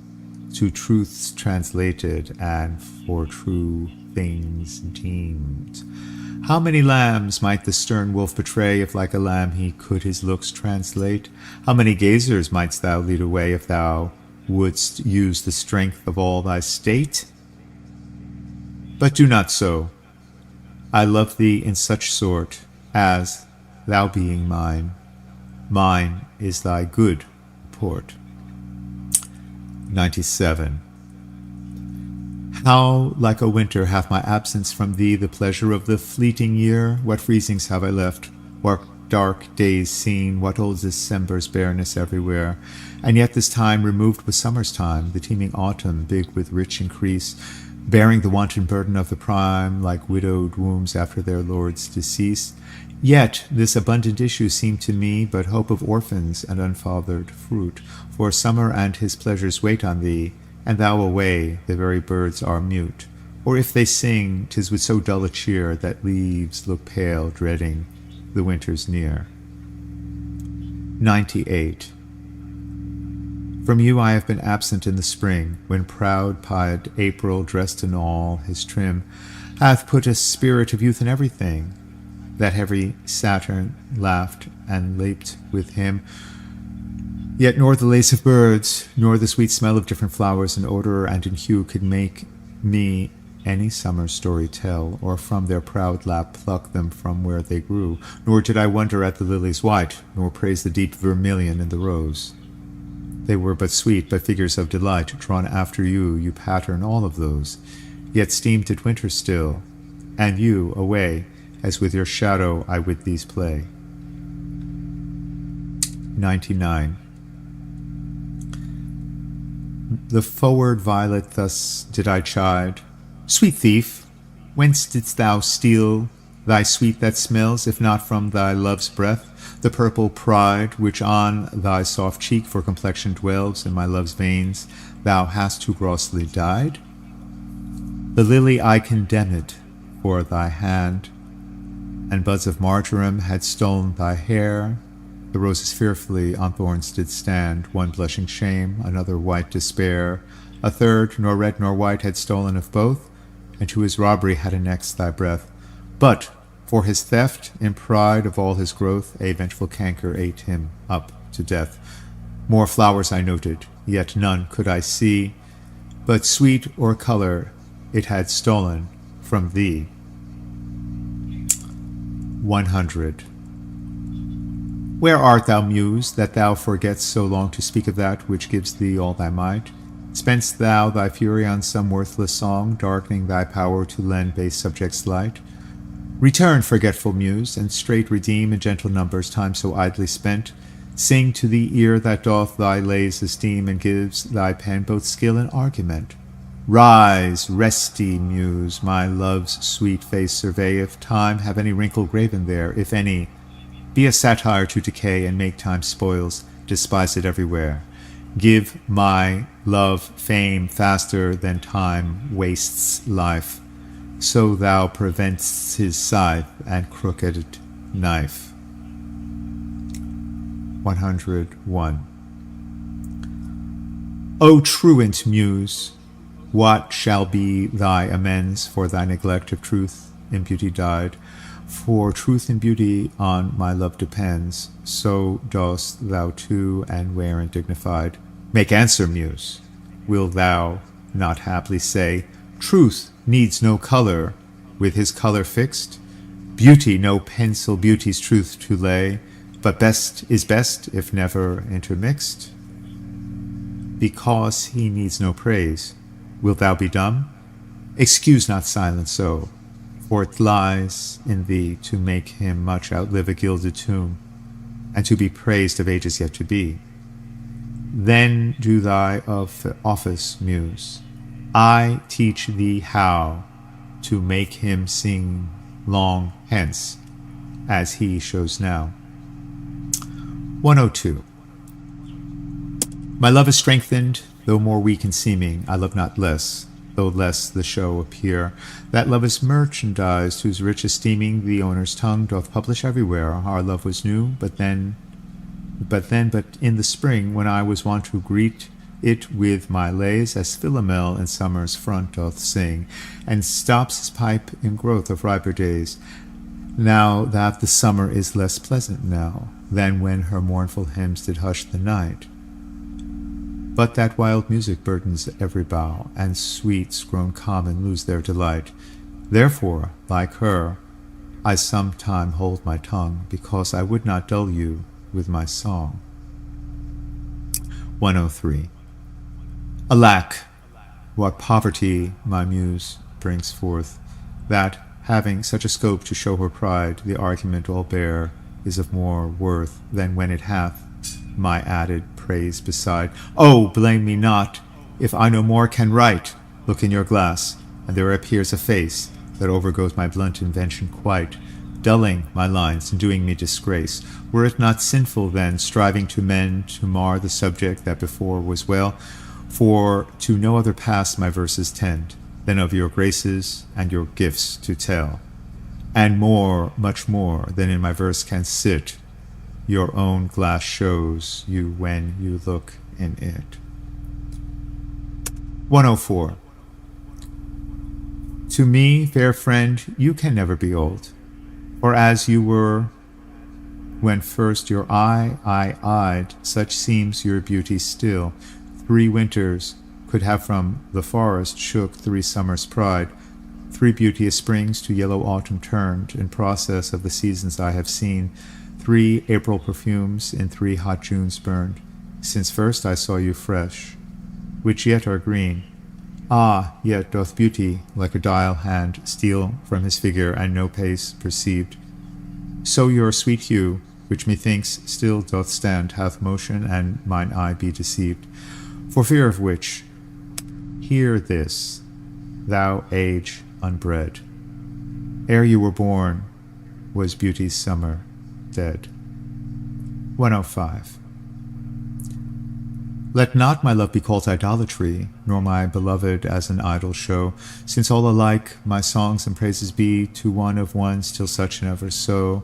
to truths translated and for true things deemed. How many lambs might the stern wolf betray, if like a lamb he could his looks translate? How many gazers mightst thou lead away, if thou wouldst use the strength of all thy state? But do not so. I love thee in such sort, as, thou being mine is thy good report. 97. How like a winter hath my absence from thee the pleasure of the fleeting year? What freezings have I left? What dark days seen, what old December's bareness everywhere, and yet this time removed with summer's time, the teeming autumn, big with rich increase, bearing the wanton burden of the prime, like widowed wombs after their lord's decease. Yet this abundant issue seemed to me but hope of orphans and unfathered fruit, for summer and his pleasures wait on thee, and thou away, the very birds are mute. Or if they sing, 'tis with so dull a cheer that leaves look pale, dreading the winter's near. 98. From you I have been absent in the spring, when proud-pied April, dressed in all his trim, hath put a spirit of youth in everything. That heavy Saturn laughed and leaped with him. Yet nor the lace of birds, nor the sweet smell of different flowers in odor and in hue could make me any summer story tell, or from their proud lap pluck them from where they grew. Nor did I wonder at the lilies white, nor praise the deep vermilion in the rose. They were but sweet, but figures of delight, drawn after you, you pattern all of those. Yet steamed it winter still, and you away, as with your shadow I with these play. 99. The forward violet thus did I chide, Sweet thief, whence didst thou steal thy sweet that smells, if not from thy love's breath, the purple pride which on thy soft cheek for complexion dwells, in my love's veins thou hast too grossly dyed? The lily I condemned for thy hand, and buds of marjoram had stolen thy hair. The roses fearfully on thorns did stand, one blushing shame, another white despair. A third, nor red nor white, had stolen of both, and to his robbery had annexed thy breath. But for his theft, in pride of all his growth, a vengeful canker ate him up to death. More flowers I noted, yet none could I see, but sweet or color it had stolen from thee. 100. Where art thou, Muse, that thou forget'st so long to speak of that which gives thee all thy might? Spend'st thou thy fury on some worthless song, darkening thy power to lend base subjects light? Return, forgetful Muse, and straight redeem in gentle numbers time so idly spent. Sing to the ear that doth thy lays esteem, and gives thy pen both skill and argument. Rise, resty Muse, my love's sweet face survey, if time have any wrinkle graven there, if any. Be a satire to decay, and make time's spoils despise it everywhere. Give my love fame faster than time wastes life, so thou prevent'st his scythe and crooked knife. 101. O truant Muse, what shall be thy amends for thy neglect of truth in beauty dyed? For truth and beauty on my love depends, so dost thou too, and wherein dignified. Make answer, Muse. Wilt thou not haply say, truth needs no color, with his color fixed? Beauty no pencil beauty's truth to lay, but best is best if never intermixed? Because he needs no praise, wilt thou be dumb? Excuse not silence so, for it lies in thee to make him much outlive a gilded tomb, and to be praised of ages yet to be. Then do thy office, Muse. I teach thee how to make him sing long hence, as he shows now. 102. My love is strengthened, though more weak in seeming. I love not less, though less the show appear. That love is merchandise, whose rich esteeming the owner's tongue doth publish everywhere. Our love was new, but in the spring, when I was wont to greet it with my lays, as Philomel in summer's front doth sing, and stops his pipe in growth of riper days. Now that the summer is less pleasant now, than when her mournful hymns did hush the night. But that wild music burdens every bough, and sweets grown common lose their delight. Therefore, like her, I sometime hold my tongue, because I would not dull you with my song. 103. Alack, what poverty my muse brings forth, that, having such a scope to show her pride, the argument all bare is of more worth than when it hath my added praise beside. Oh, blame me not, if I no more can write. Look in your glass, and there appears a face that overgoes my blunt invention quite, dulling my lines and doing me disgrace. Were it not sinful then, striving to mend, to mar the subject that before was well? For to no other pass my verses tend, than of your graces and your gifts to tell. And more, much more, than in my verse can sit, your own glass shows you when you look in it. 104. To me, fair friend, you can never be old, or as you were when first your eye I eyed, such seems your beauty still. 3 winters could have from the forest shook 3 summers' pride. 3 beauteous springs to yellow autumn turned, in process of the seasons I have seen. 3 April perfumes in 3 hot Junes burned, since first I saw you fresh, which yet are green. Ah, yet doth beauty, like a dial hand, steal from his figure, and no pace perceived. So your sweet hue, which methinks still doth stand, hath motion, and mine eye be deceived. For fear of which, hear this, thou age unbred. Ere you were born, was beauty's summer dead. 105. Let not my love be called idolatry, nor my beloved as an idol show, since all alike my songs and praises be to one of one, still such and ever so.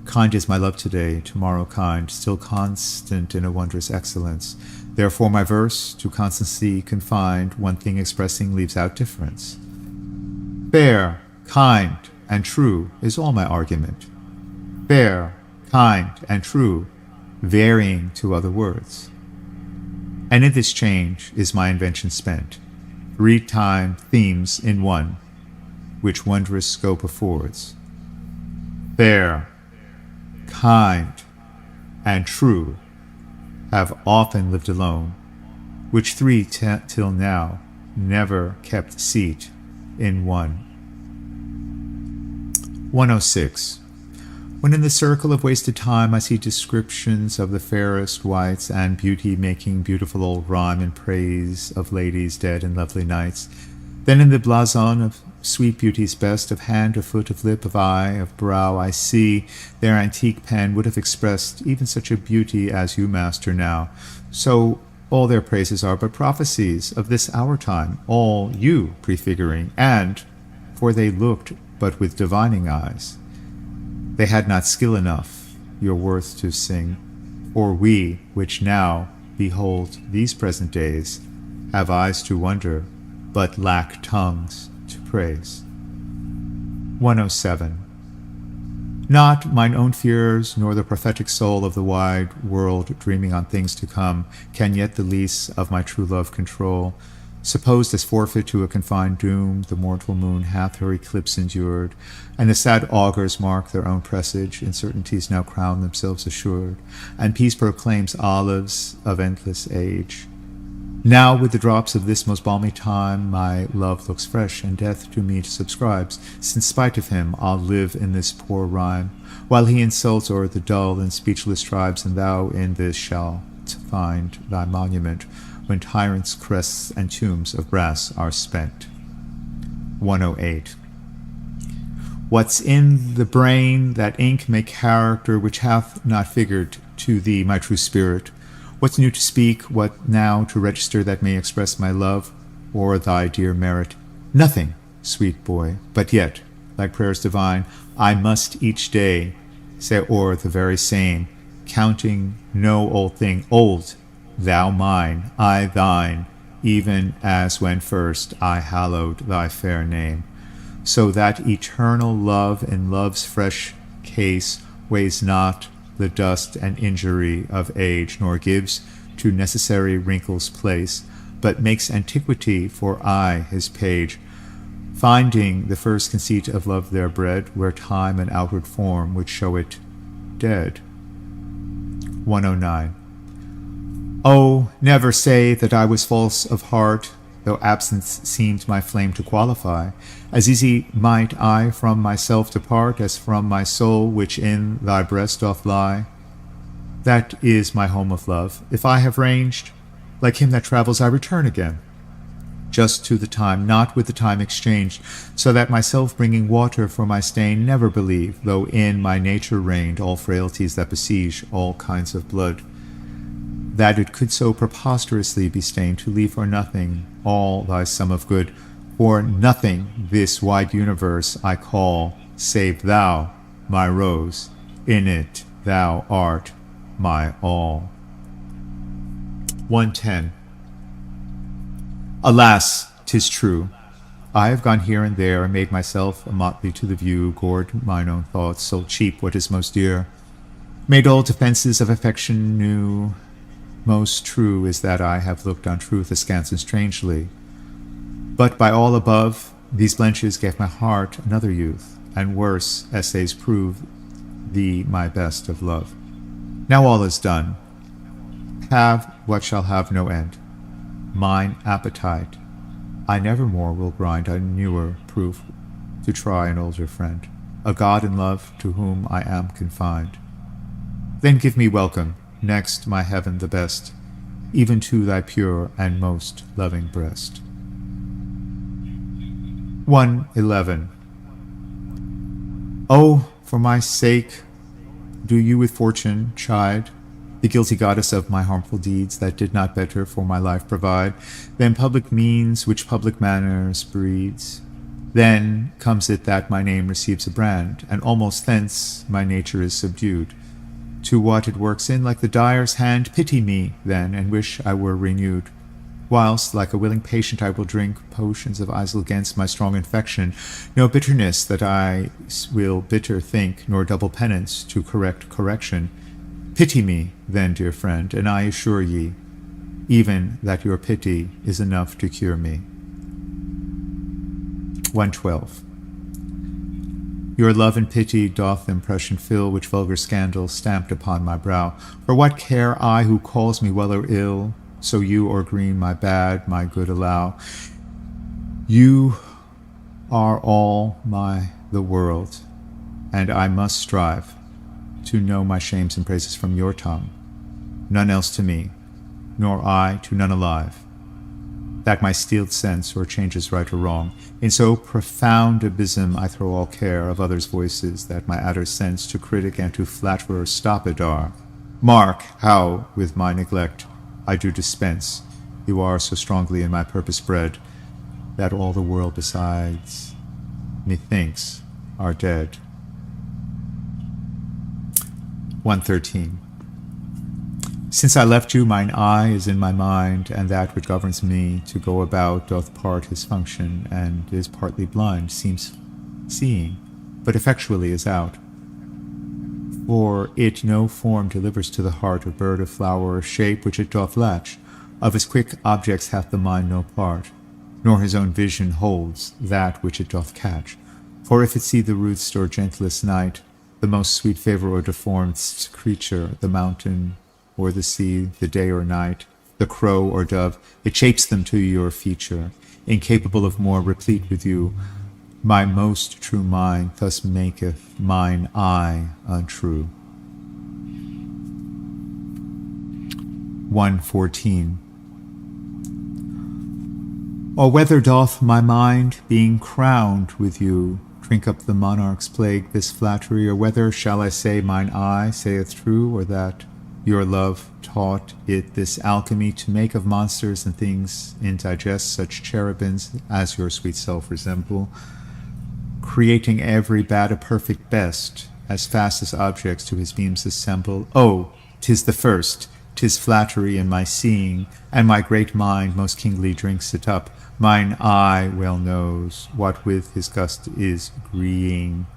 Kind is my love today, tomorrow kind, still constant in a wondrous excellence. Therefore my verse, to constancy confined, one thing expressing leaves out difference. Fair, kind, and true is all my argument. Fair, kind, and true, varying to other words. And in this change is my invention spent, 3 time themes in one, which wondrous scope affords. Fair, kind, and true have often lived alone, which 3 till now never kept seat in one. 106. When in the circle of wasted time I see descriptions of the fairest wights, and beauty making beautiful old rhyme in praise of ladies dead and lovely knights, then in the blazon of sweet beauty's best, of hand, of foot, of lip, of eye, of brow, I see their antique pen would have expressed even such a beauty as you master now. So all their praises are but prophecies of this our time, all you prefiguring, and, for they looked but with divining eyes, they had not skill enough your worth to sing. Or we, which now behold these present days, have eyes to wonder, but lack tongues to praise. 107. Not mine own fears, nor the prophetic soul of the wide world dreaming on things to come, can yet the lease of my true love control. Supposed as forfeit to a confined doom, the mortal moon hath her eclipse endured, and the sad augurs mark their own presage, and certainties now crown themselves assured, and peace proclaims olives of endless age. Now with the drops of this most balmy time my love looks fresh, and death to me subscribes, since spite of him I'll live in this poor rhyme, while he insults o'er the dull and speechless tribes, and thou in this shalt find thy monument, when tyrants' crests and tombs of brass are spent. 108. What's in the brain that ink may character, which hath not figured to thee, my true spirit? What's new to speak, what now to register that may express my love, or thy dear merit? Nothing, sweet boy, but yet, like prayers divine, I must each day say o'er the very same, counting no old thing old, thou mine, I thine, even as when first I hallowed thy fair name. So that eternal love in love's fresh case weighs not the dust and injury of age, nor gives to necessary wrinkles place, but makes antiquity for aye his page, finding the first conceit of love there bred, where time and outward form would show it dead. 109. Oh, never say that I was false of heart, though absence seemed my flame to qualify. As easy might I from myself depart, as from my soul which in thy breast doth lie. That is my home of love. If I have ranged, like him that travels, I return again, just to the time, not with the time exchanged, so that myself bringing water for my stain, never believe, though in my nature reigned all frailties that besiege all kinds of blood, that it could so preposterously be stained to leave for nothing all thy sum of good. For nothing this wide universe I call, save thou, my rose, in it thou art my all. 110. Alas, 'tis true, I have gone here and there, and made myself a motley to the view, gored mine own thoughts, sold cheap what is most dear, made all defences of affection new. Most true is that I have looked on truth askance and strangely. But by all above, these blenches gave my heart another youth, and worse essays prove thee my best of love. Now all is done. Have what shall have no end. Mine appetite I nevermore will grind a newer proof to try an older friend, a God in love to whom I am confined. Then give me welcome, next my heaven the best, even to thy pure and most loving breast. 111. Oh, for my sake, do you with fortune chide the guilty goddess of my harmful deeds, that did not better for my life provide than public means which public manners breeds. Then comes it that my name receives a brand, and almost thence my nature is subdued to what it works in, like the dyer's hand. Pity me, then, and wish I were renewed, whilst, like a willing patient, I will drink potions of Isle against my strong infection. No bitterness that I will bitter think, nor double penance to correct correction. Pity me, then, dear friend, and I assure ye, even that your pity is enough to cure me. 112. Your love and pity doth impression fill, which vulgar scandal stamped upon my brow. For what care I who calls me well or ill, so you or green my bad, my good allow? You are all the world, and I must strive to know my shames and praises from your tongue, none else to me, nor I to none alive, that my steeled sense or changes right or wrong. In so profound abysm I throw all care of others' voices, that my adder sense to critic and to flatterer stopped are. Mark how with my neglect I do dispense. You are so strongly in my purpose bred, that all the world besides, methinks, are dead. 113. Since I left you, mine eye is in my mind, and that which governs me to go about doth part his function, and is partly blind, seems seeing, but effectually is out. For it no form delivers to the heart of bird, of flower, or shape which it doth latch. Of his quick objects hath the mind no part, nor his own vision holds that which it doth catch. For if it see the roots or gentlest night, the most sweet favour or deformedst creature, the mountain or the sea, the day or night, the crow or dove, it shapes them to your feature, incapable of more, replete with you. My most true mind thus maketh mine eye untrue. 114. Or whether doth my mind, being crowned with you, drink up the monarch's plague, this flattery, or whether shall I say mine eye saith true, or that your love taught it this alchemy, to make of monsters and things indigest such cherubims as your sweet self resemble, creating every bad a perfect best, as fast as objects to his beams assemble. Oh, 'tis the first, 'tis flattery in my seeing, and my great mind most kingly drinks it up. Mine eye well knows what with his gust is agreeing,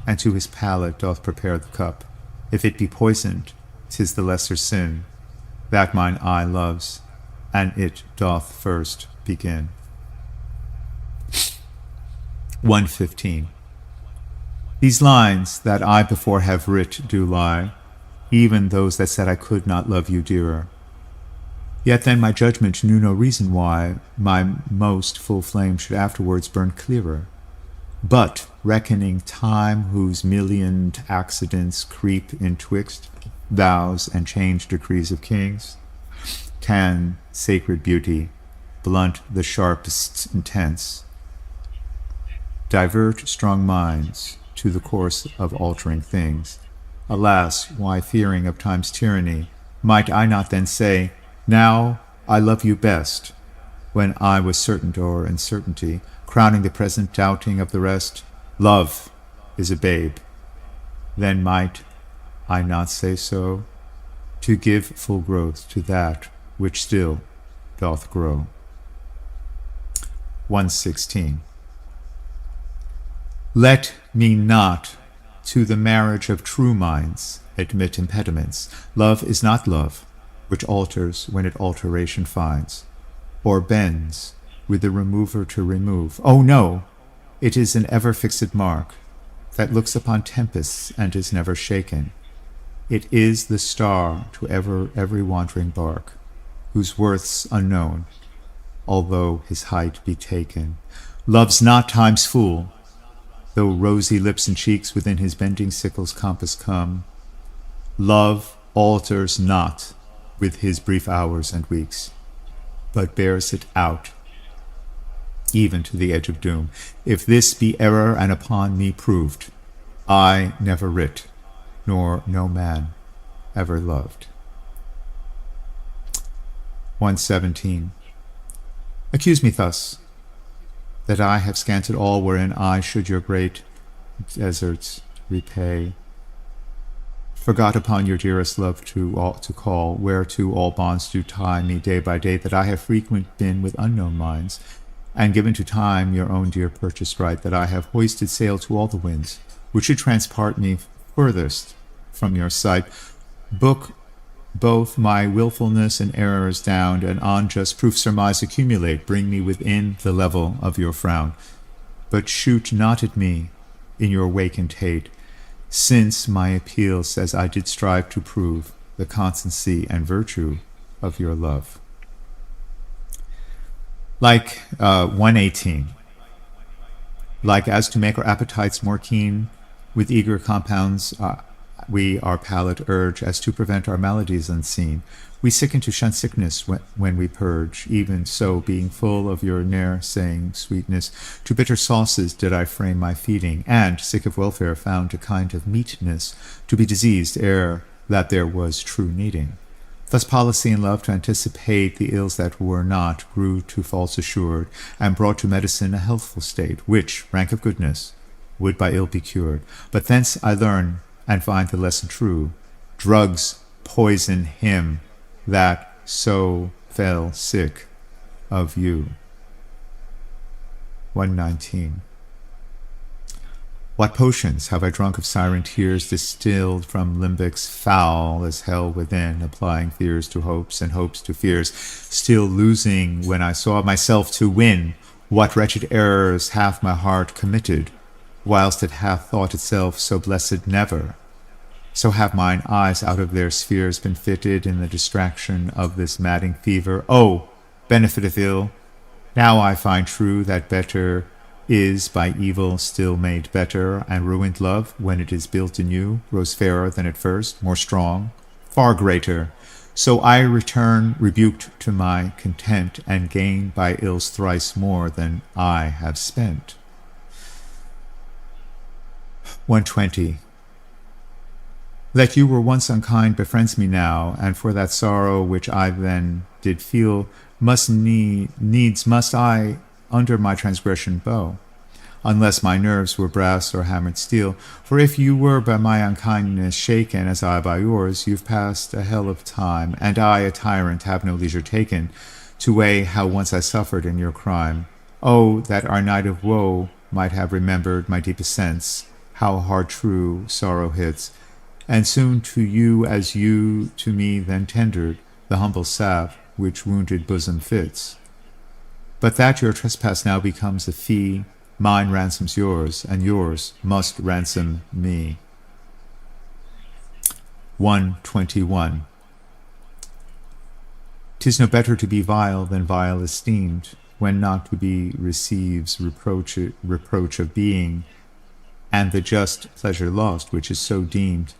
and to his palate doth prepare the cup. If it be poisoned, 'tis the lesser sin, that mine eye loves, and it doth first begin. 115. These lines that I before have writ do lie, even those that said I could not love you dearer. Yet then my judgment knew no reason why my most full flame should afterwards burn clearer. But, reckoning time whose millioned accidents creep intwixt vows and change decrees of kings, can sacred beauty blunt the sharpest intents, divert strong minds to the course of altering things. Alas, why fearing of time's tyranny, might I not then say, now I love you best, when I was certain o'er uncertainty, crowning the present doubting of the rest, love is a babe. Then might I not say so, to give full growth to that which still doth grow. 116. Let me not to the marriage of true minds admit impediments. Love is not love, which alters when it alteration finds, or bends with the remover to remove. Oh no, it is an ever-fixed mark, that looks upon tempests and is never shaken. It is the star to every wandering bark, whose worth's unknown, although his height be taken. Love's not time's fool, though rosy lips and cheeks within his bending sickle's compass come. Love alters not with his brief hours and weeks, but bears it out, even to the edge of doom. If this be error and upon me proved, I never writ, nor no man ever loved. 117. Accuse me thus, that I have scanted all wherein I should your great deserts repay, forgot upon your dearest love to call, whereto all bonds do tie me day by day, that I have frequent been with unknown minds, and given to time your own dear purchased right, that I have hoisted sail to all the winds, which should transport me furthest from your sight. Book both my willfulness and errors down, and on just proof surmise accumulate, bring me within the level of your frown. But shoot not at me in your wakened hate, since my appeal says I did strive to prove the constancy and virtue of your love. Like 118, like as to make our appetites more keen, with eager compounds we our palate urge, as to prevent our maladies unseen. We sicken to shun sickness when we purge, even so being full of your ne'er-saying sweetness, to bitter sauces did I frame my feeding, and, sick of welfare, found a kind of meetness, to be diseased ere that there was true needing. Thus policy and love to anticipate the ills that were not, grew to false assured, and brought to medicine a healthful state, which, rank of goodness, would by ill be cured. But thence I learn and find the lesson true. Drugs poison him that so fell sick of you. 119. What potions have I drunk of siren tears, distilled from limbics foul as hell within, applying fears to hopes and hopes to fears, still losing when I saw myself to win? What wretched errors hath my heart committed, whilst it hath thought itself so blessed never? So have mine eyes out of their spheres been fitted in the distraction of this madding fever. Oh, benefiteth ill. Now I find true that better is by evil still made better, and ruined love, when it is built anew, grows fairer than at first, more strong, far greater. So I return rebuked to my content, and gain by ills thrice more than I have spent. 120. That you were once unkind befriends me now, and for that sorrow which I then did feel, needs must I under my transgression bow, unless my nerves were brass or hammered steel. For if you were by my unkindness shaken, as I by yours, you've passed a hell of time, and I, a tyrant, have no leisure taken to weigh how once I suffered in your crime. Oh, that our night of woe might have remembered my deepest sense, how hard true sorrow hits, and soon to you as you to me then tendered the humble salve which wounded bosom fits. But that your trespass now becomes a fee, mine ransoms yours, and yours must ransom me. 121. 'Tis no better to be vile than vile esteemed, when not to be receives reproach of being, and the just pleasure lost, which is so deemed,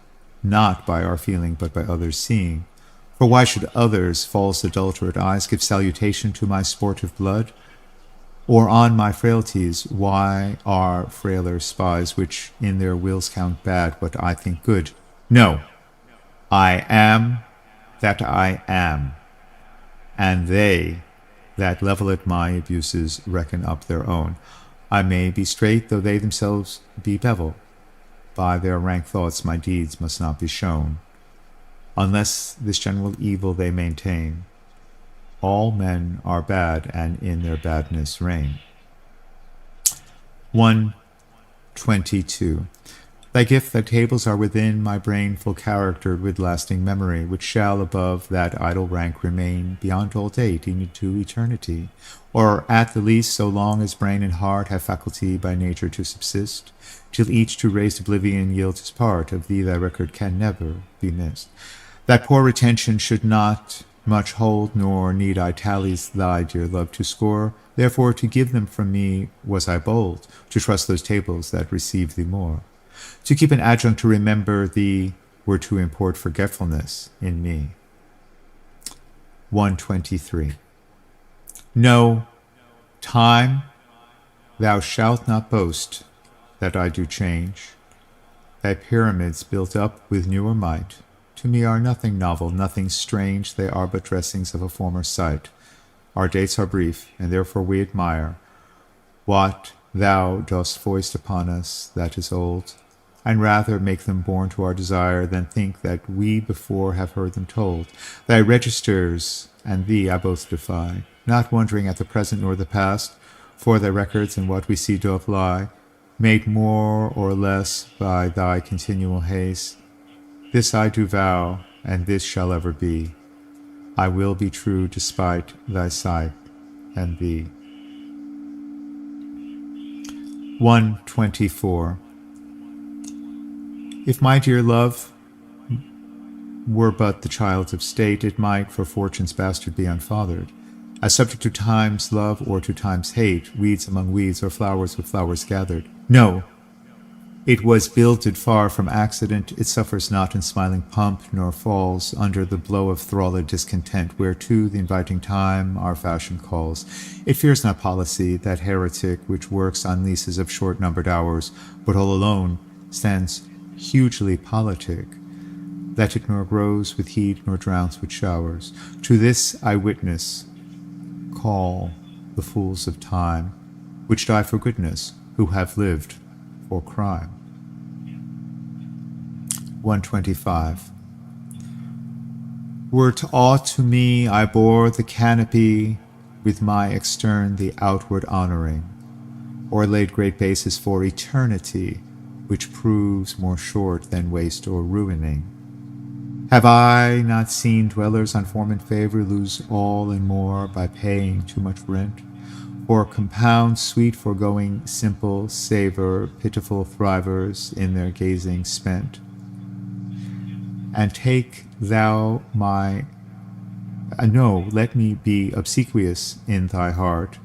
not by our feeling, but by others' seeing. For why should others' false adulterate eyes give salutation to my sportive blood? Or on my frailties, why are frailer spies, which in their wills count bad what I think good? No, I am that I am, and they that level at my abuses reckon up their own. I may be straight, though they themselves be bevel. By their rank thoughts my deeds must not be shown, unless this general evil they maintain. All men are bad, and in their badness reign. 122. Thy gift, thy tables are within my brain, full charactered with lasting memory, which shall above that idle rank remain beyond all date, even to eternity, or at the least so long as brain and heart have faculty by nature to subsist, till each to raised oblivion yields his part. Of thee thy record can never be missed. That poor retention should not much hold, nor need I tallies thy dear love to score. Therefore to give them from me was I bold, to trust those tables that receive thee more. To keep an adjunct to remember thee were to import forgetfulness in me. 123. No, time, thou shalt not boast that I do change. Thy pyramids built up with newer might, to me are nothing novel, nothing strange, they are but dressings of a former sight. Our dates are brief, and therefore we admire what thou dost foist upon us that is old, and rather make them born to our desire than think that we before have heard them told. Thy registers and thee I both defy, not wondering at the present nor the past, for thy records and what we see doth lie, made more or less by thy continual haste. This I do vow, and this shall ever be. I will be true despite thy sight and thee. 124. If my dear love were but the child of state, it might for fortune's bastard be unfathered, as subject to time's love or to time's hate, weeds among weeds or flowers with flowers gathered. No, it was builded far from accident, it suffers not in smiling pomp, nor falls under the blow of thralled discontent, whereto the inviting time our fashion calls. It fears not policy, that heretic which works on leases of short-numbered hours, but all alone stands hugely politic, that it nor grows with heat nor drowns with showers. To this I witness call the fools of time, which die for goodness, who have lived for crime. 125. Were't aught to me, I bore the canopy with my extern the outward honoring, or laid great basis for eternity, which proves more short than waste or ruining. Have I not seen dwellers on form and favor lose all and more by paying too much rent, or compound sweet foregoing simple savor pitiful thrivers in their gazing spent? And take thou my no, let me be obsequious in thy heart,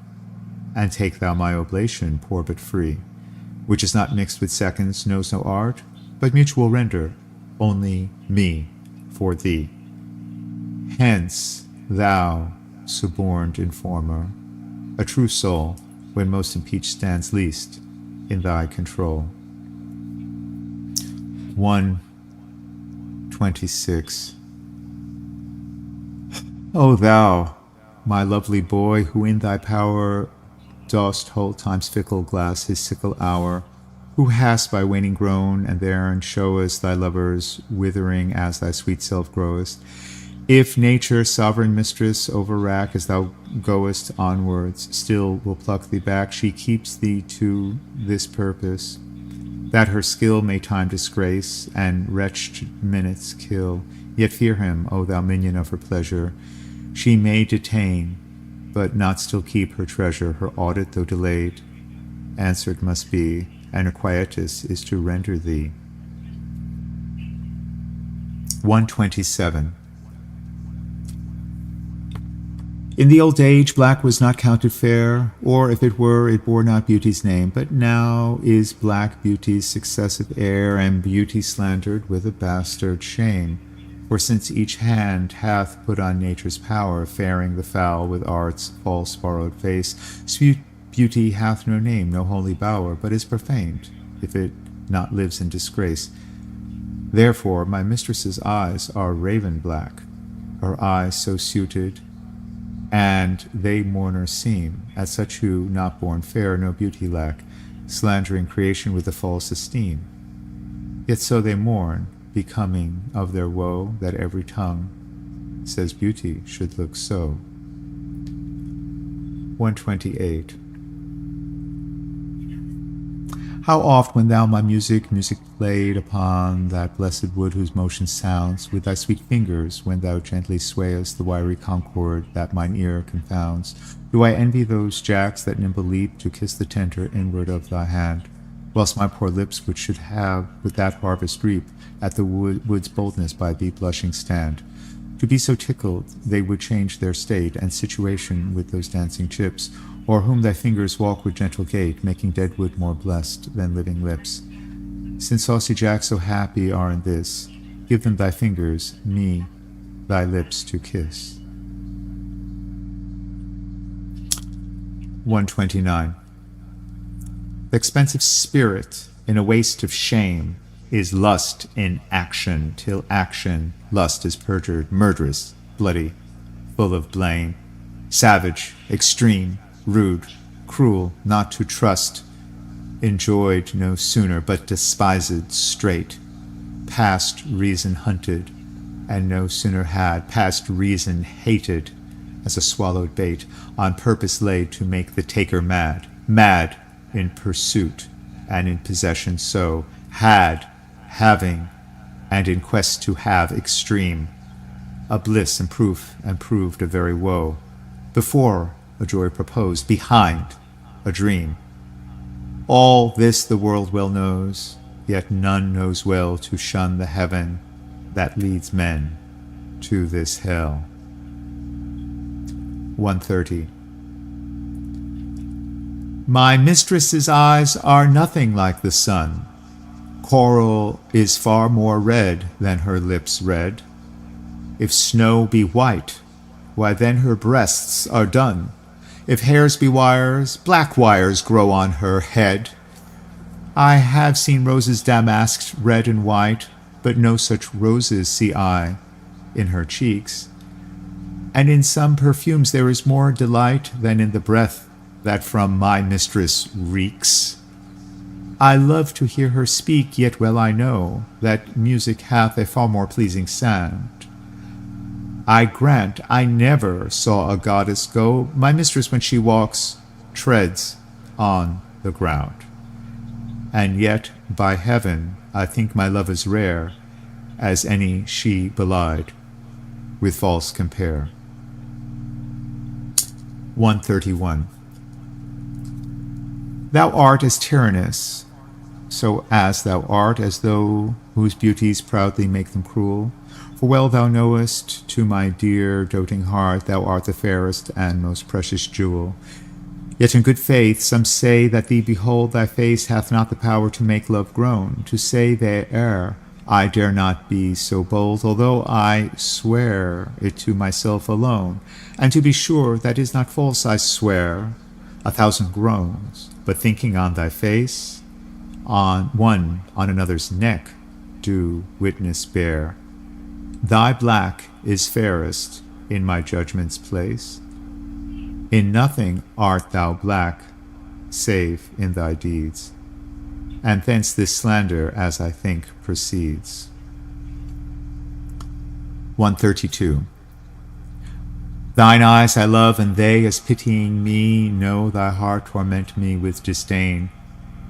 and take thou my oblation, poor but free, which is not mixed with seconds, knows no art, but mutual render, only me for thee. Hence, thou, suborned informer, a true soul, when most impeached stands least in thy control. 126. O thou, my lovely boy, who in thy power dost hold time's fickle glass his sickle hour, who hast by waning grown, and therein showest thy lovers withering as thy sweet self growest, if nature, sovereign mistress, overrack as thou goest onwards, still will pluck thee back. She keeps thee to this purpose, that her skill may time disgrace, and wretched minutes kill. Yet fear him, O thou minion of her pleasure. She may detain, but not still keep her treasure. Her audit, though delayed, answered must be, and her quietus is to render thee. 127. In the old age, black was not counted fair, or if it were, it bore not beauty's name. But now is black beauty's successive heir, and beauty slandered with a bastard shame. For since each hand hath put on nature's power, faring the foul with art's false borrowed face, sweet beauty hath no name, no holy bower, but is profaned, if it not lives in disgrace. Therefore my mistress's eyes are raven black, her eyes so suited, and they mourners seem, as such who, not born fair, no beauty lack, slandering creation with a false esteem. Yet so they mourn, becoming of their woe, that every tongue says beauty should look so. 128. How oft, when thou my music played upon that blessed wood whose motion sounds, with thy sweet fingers, when thou gently swayest the wiry concord that mine ear confounds, do I envy those jacks that nimble leap to kiss the tender inward of thy hand, whilst my poor lips, which should have with that harvest reap, at the wood's boldness by thee blushing stand. To be so tickled, they would change their state and situation with those dancing chips, o'er whom thy fingers walk with gentle gait, making dead wood more blessed than living lips. Since saucy jacks so happy are in this, give them thy fingers, me thy lips to kiss. 129. The expensive spirit in a waste of shame is lust in action, till action, lust is perjured, murderous, bloody, full of blame, savage, extreme, rude, cruel, not to trust, enjoyed no sooner, but despised straight, past reason hunted, and no sooner had, past reason hated, as a swallowed bait, on purpose laid to make the taker mad, mad in pursuit and in possession so, had, having, and in quest to have extreme, a bliss and proof and proved a very woe, before a joy proposed, behind a dream. All this the world well knows, yet none knows well to shun the heaven that leads men to this hell. 130. My mistress's eyes are nothing like the sun. Coral is far more red than her lips red. If snow be white, why then her breasts are dun. If hairs be wires, black wires grow on her head. I have seen roses damasked red and white, but no such roses see I in her cheeks. And in some perfumes there is more delight than in the breath that from my mistress reeks. I love to hear her speak, yet well I know that music hath a far more pleasing sound. I grant I never saw a goddess go. My mistress, when she walks, treads on the ground. And yet, by heaven, I think my love as rare as any she belied with false compare. 131. Thou art as tyrannous, so as thou art, as though whose beauties proudly make them cruel. For well thou knowest, to my dear doting heart, thou art the fairest and most precious jewel. Yet in good faith some say that thee behold thy face hath not the power to make love groan. To say they err, I dare not be so bold, although I swear it to myself alone. And to be sure that is not false, I swear 1,000 groans, but thinking on thy face, on one on another's neck do witness bear. Thy black is fairest in my judgment's place. In nothing art thou black, save in thy deeds. And thence this slander, as I think, proceeds. 132. Thine eyes I love, and they, as pitying me, know thy heart torment me with disdain.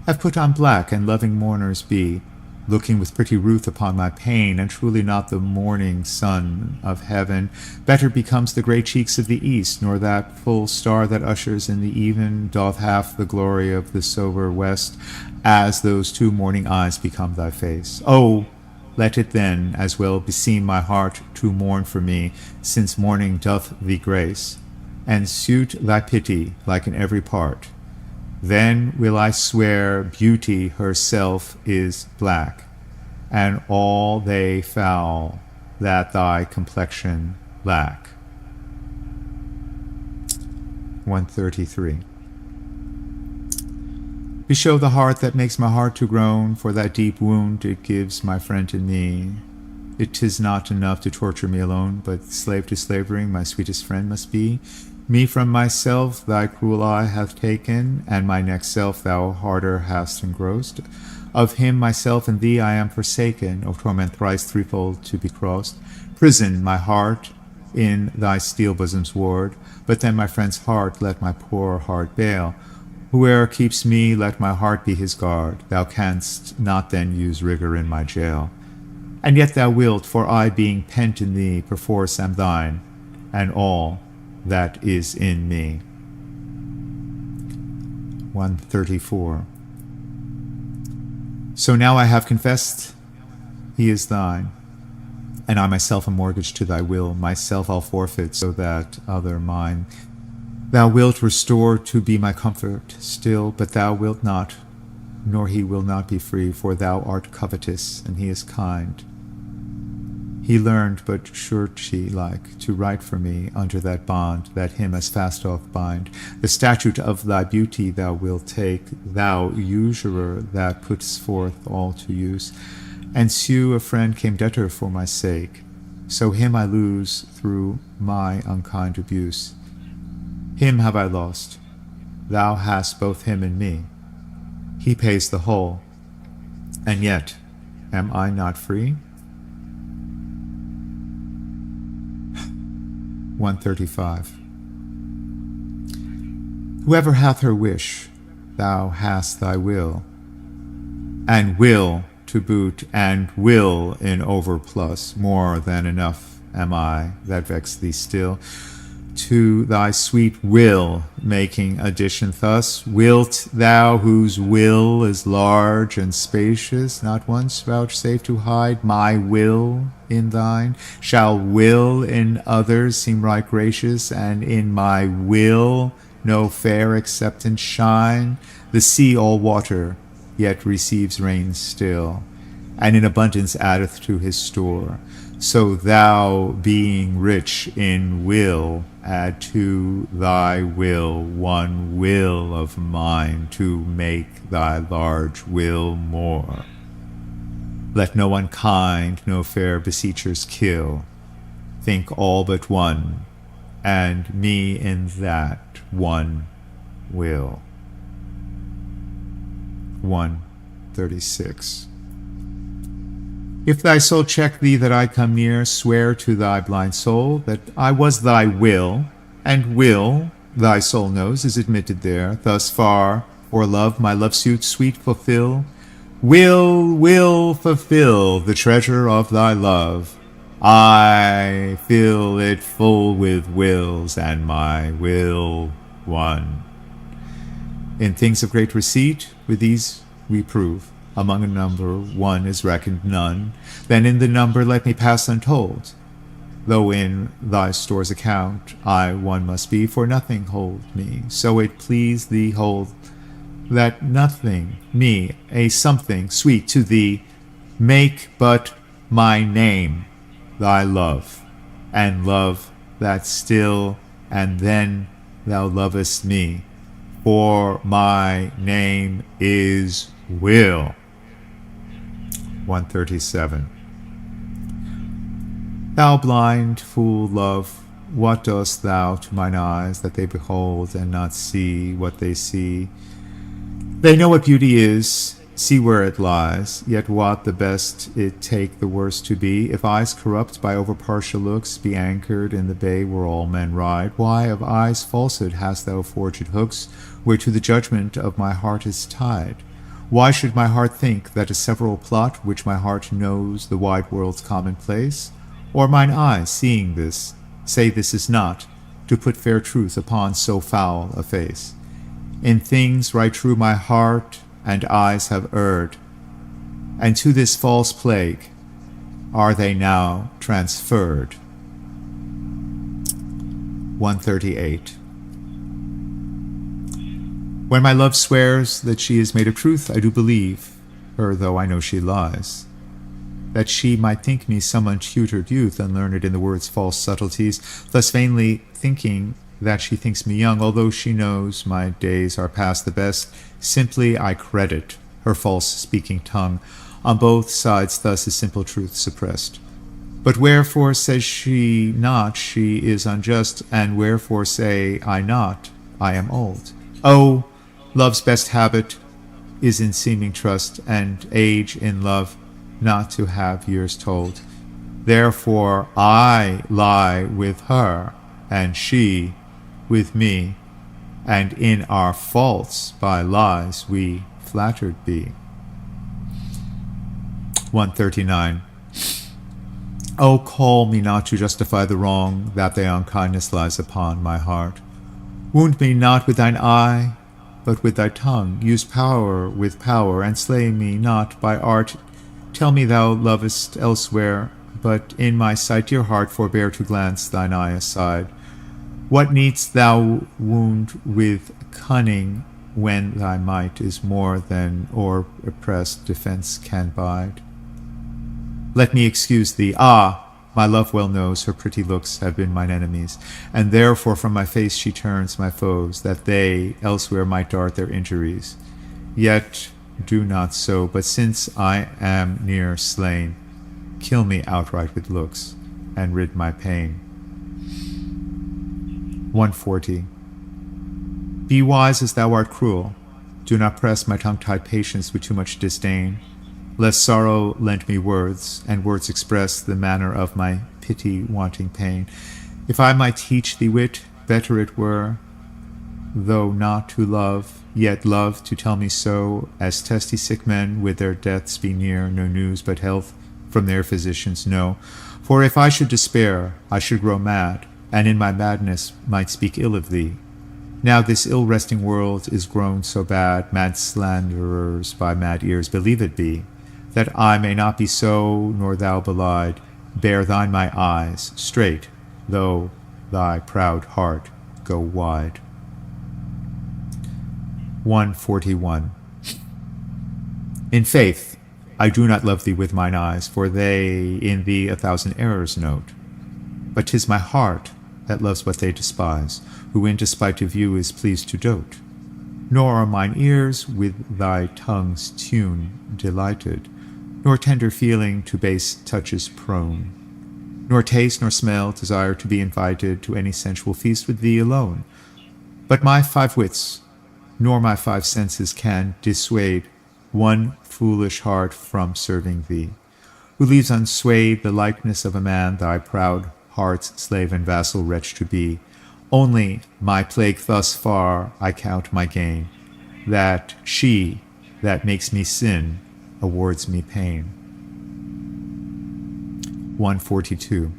Have put on black, and loving mourners be, looking with pretty ruth upon my pain, and truly not the morning sun of heaven better becomes the grey cheeks of the east, nor that full star that ushers in the even doth half the glory of the sober west, as those two morning eyes become thy face. Oh, let it then as well beseem my heart to mourn for me, since morning doth thee grace, and suit thy pity like in every part. Then will I swear beauty herself is black, and all they foul that thy complexion lack. 133. Beshow the heart that makes my heart to groan, for that deep wound it gives my friend and me. It is not enough to torture me alone, but slave to slavering my sweetest friend must be. Me from myself thy cruel eye hath taken, and my next self thou harder hast engrossed. Of him, myself, and thee I am forsaken, O torment thrice threefold to be crossed. Prison my heart in thy steel bosom's ward, but then my friend's heart let my poor heart bail. Whoe'er keeps me, let my heart be his guard. Thou canst not then use rigor in my jail. And yet thou wilt, for I, being pent in thee, perforce am thine, and all that is in me. 134. So now I have confessed, he is thine, and I myself am mortgaged to thy will. Myself I'll forfeit, so that other mine thou wilt restore to be my comfort still, but thou wilt not, nor he will not be free, for thou art covetous, and he is kind. He learned, but surety-like, to write for me under that bond, that him as fast off bind. The statute of thy beauty thou wilt take, thou usurer that puts forth all to use, and sue a friend came debtor for my sake. So him I lose through my unkind abuse. Him have I lost, thou hast both him and me. He pays the whole, and yet am I not free? 135. Whoever hath her wish, thou hast thy will, and will to boot, and will in overplus. More than enough am I that vex thee still. To thy sweet will making addition thus, wilt thou, whose will is large and spacious, not once vouchsafe to hide my will in thine? Shall will in others seem right gracious, and in my will no fair acceptance shine? The sea all water, yet receives rain still, and in abundance addeth to his store. So thou, being rich in will, add to thy will one will of mine, to make thy large will more. Let no unkind, no fair beseechers kill. Think all but one, and me in that one will. 136. If thy soul check thee that I come near, swear to thy blind soul that I was thy will, and will, thy soul knows, is admitted there. Thus far, for love, my love suit sweet fulfill. Will fulfill the treasure of thy love. I fill it full with wills, and my will one. In things of great receipt, with these we prove. Among a number, one is reckoned none. Then in the number let me pass untold. Though in thy store's account I one must be, for nothing hold me. So it please thee hold that nothing, me, a something sweet to thee, make but my name thy love, and love that still, and then thou lovest me, for my name is will. 137. Thou blind fool, love, what dost thou to mine eyes, that they behold and not see what they see? They know what beauty is, see where it lies, yet what the best it take the worst to be. If eyes corrupt by over-partial looks be anchored in the bay where all men ride, why of eyes falsehood hast thou forged hooks, whereto the judgment of my heart is tied? Why should my heart think that a several plot which my heart knows the wide world's commonplace? Or mine eyes, seeing this, say this is not, to put fair truth upon so foul a face? In things right true my heart and eyes have erred, and to this false plague are they now transferred. 138. When my love swears that she is made of truth, I do believe her, though I know she lies. That she might think me some untutored youth, unlearned in the word's false subtleties, thus vainly thinking that she thinks me young, although she knows my days are past the best, simply I credit her false speaking tongue. On both sides thus is simple truth suppressed. But wherefore says she not she is unjust, and wherefore say I not I am old? Oh, love's best habit is in seeming trust, and age in love not to have years told. Therefore I lie with her, and she with me, and in our faults by lies we flattered be. 139. Oh, call me not to justify the wrong that thy unkindness lies upon my heart. Wound me not with thine eye, but with thy tongue. Use power with power, and slay me not by art. Tell me thou lovest elsewhere, but in my sight, dear heart, forbear to glance thine eye aside. What needst thou wound with cunning, when thy might is more than o'er oppressed defence can bide? Let me excuse thee. Ah, my love well knows her pretty looks have been mine enemies, and therefore from my face she turns my foes, that they elsewhere might dart their injuries. Yet do not so, but since I am near slain, kill me outright with looks, and rid my pain. 140. Be wise as thou art cruel. Do not press my tongue-tied patience with too much disdain, lest sorrow lend me words, and words express the manner of my pity-wanting pain. If I might teach thee wit, better it were, though not to love, yet love to tell me so, as testy sick men with their deaths be near, no news but health from their physicians know. For if I should despair, I should grow mad, and in my madness might speak ill of thee. Now this ill-resting world is grown so bad, mad slanderers by mad ears believe it be, that I may not be so, nor thou belied, bear thine my eyes straight, though thy proud heart go wide. 141. In faith, I do not love thee with mine eyes, for they in thee 1,000 errors note. But 'tis my heart that loves what they despise, who in despite of you is pleased to dote. Nor are mine ears with thy tongue's tune delighted, nor tender feeling to base touches prone, nor taste nor smell desire to be invited to any sensual feast with thee alone. But my 5 wits, nor my 5 senses can dissuade one foolish heart from serving thee, who leaves unswayed the likeness of a man thy proud heart's slave and vassal wretch to be. Only my plague thus far I count my gain, that she that makes me sin awards me pain. 142.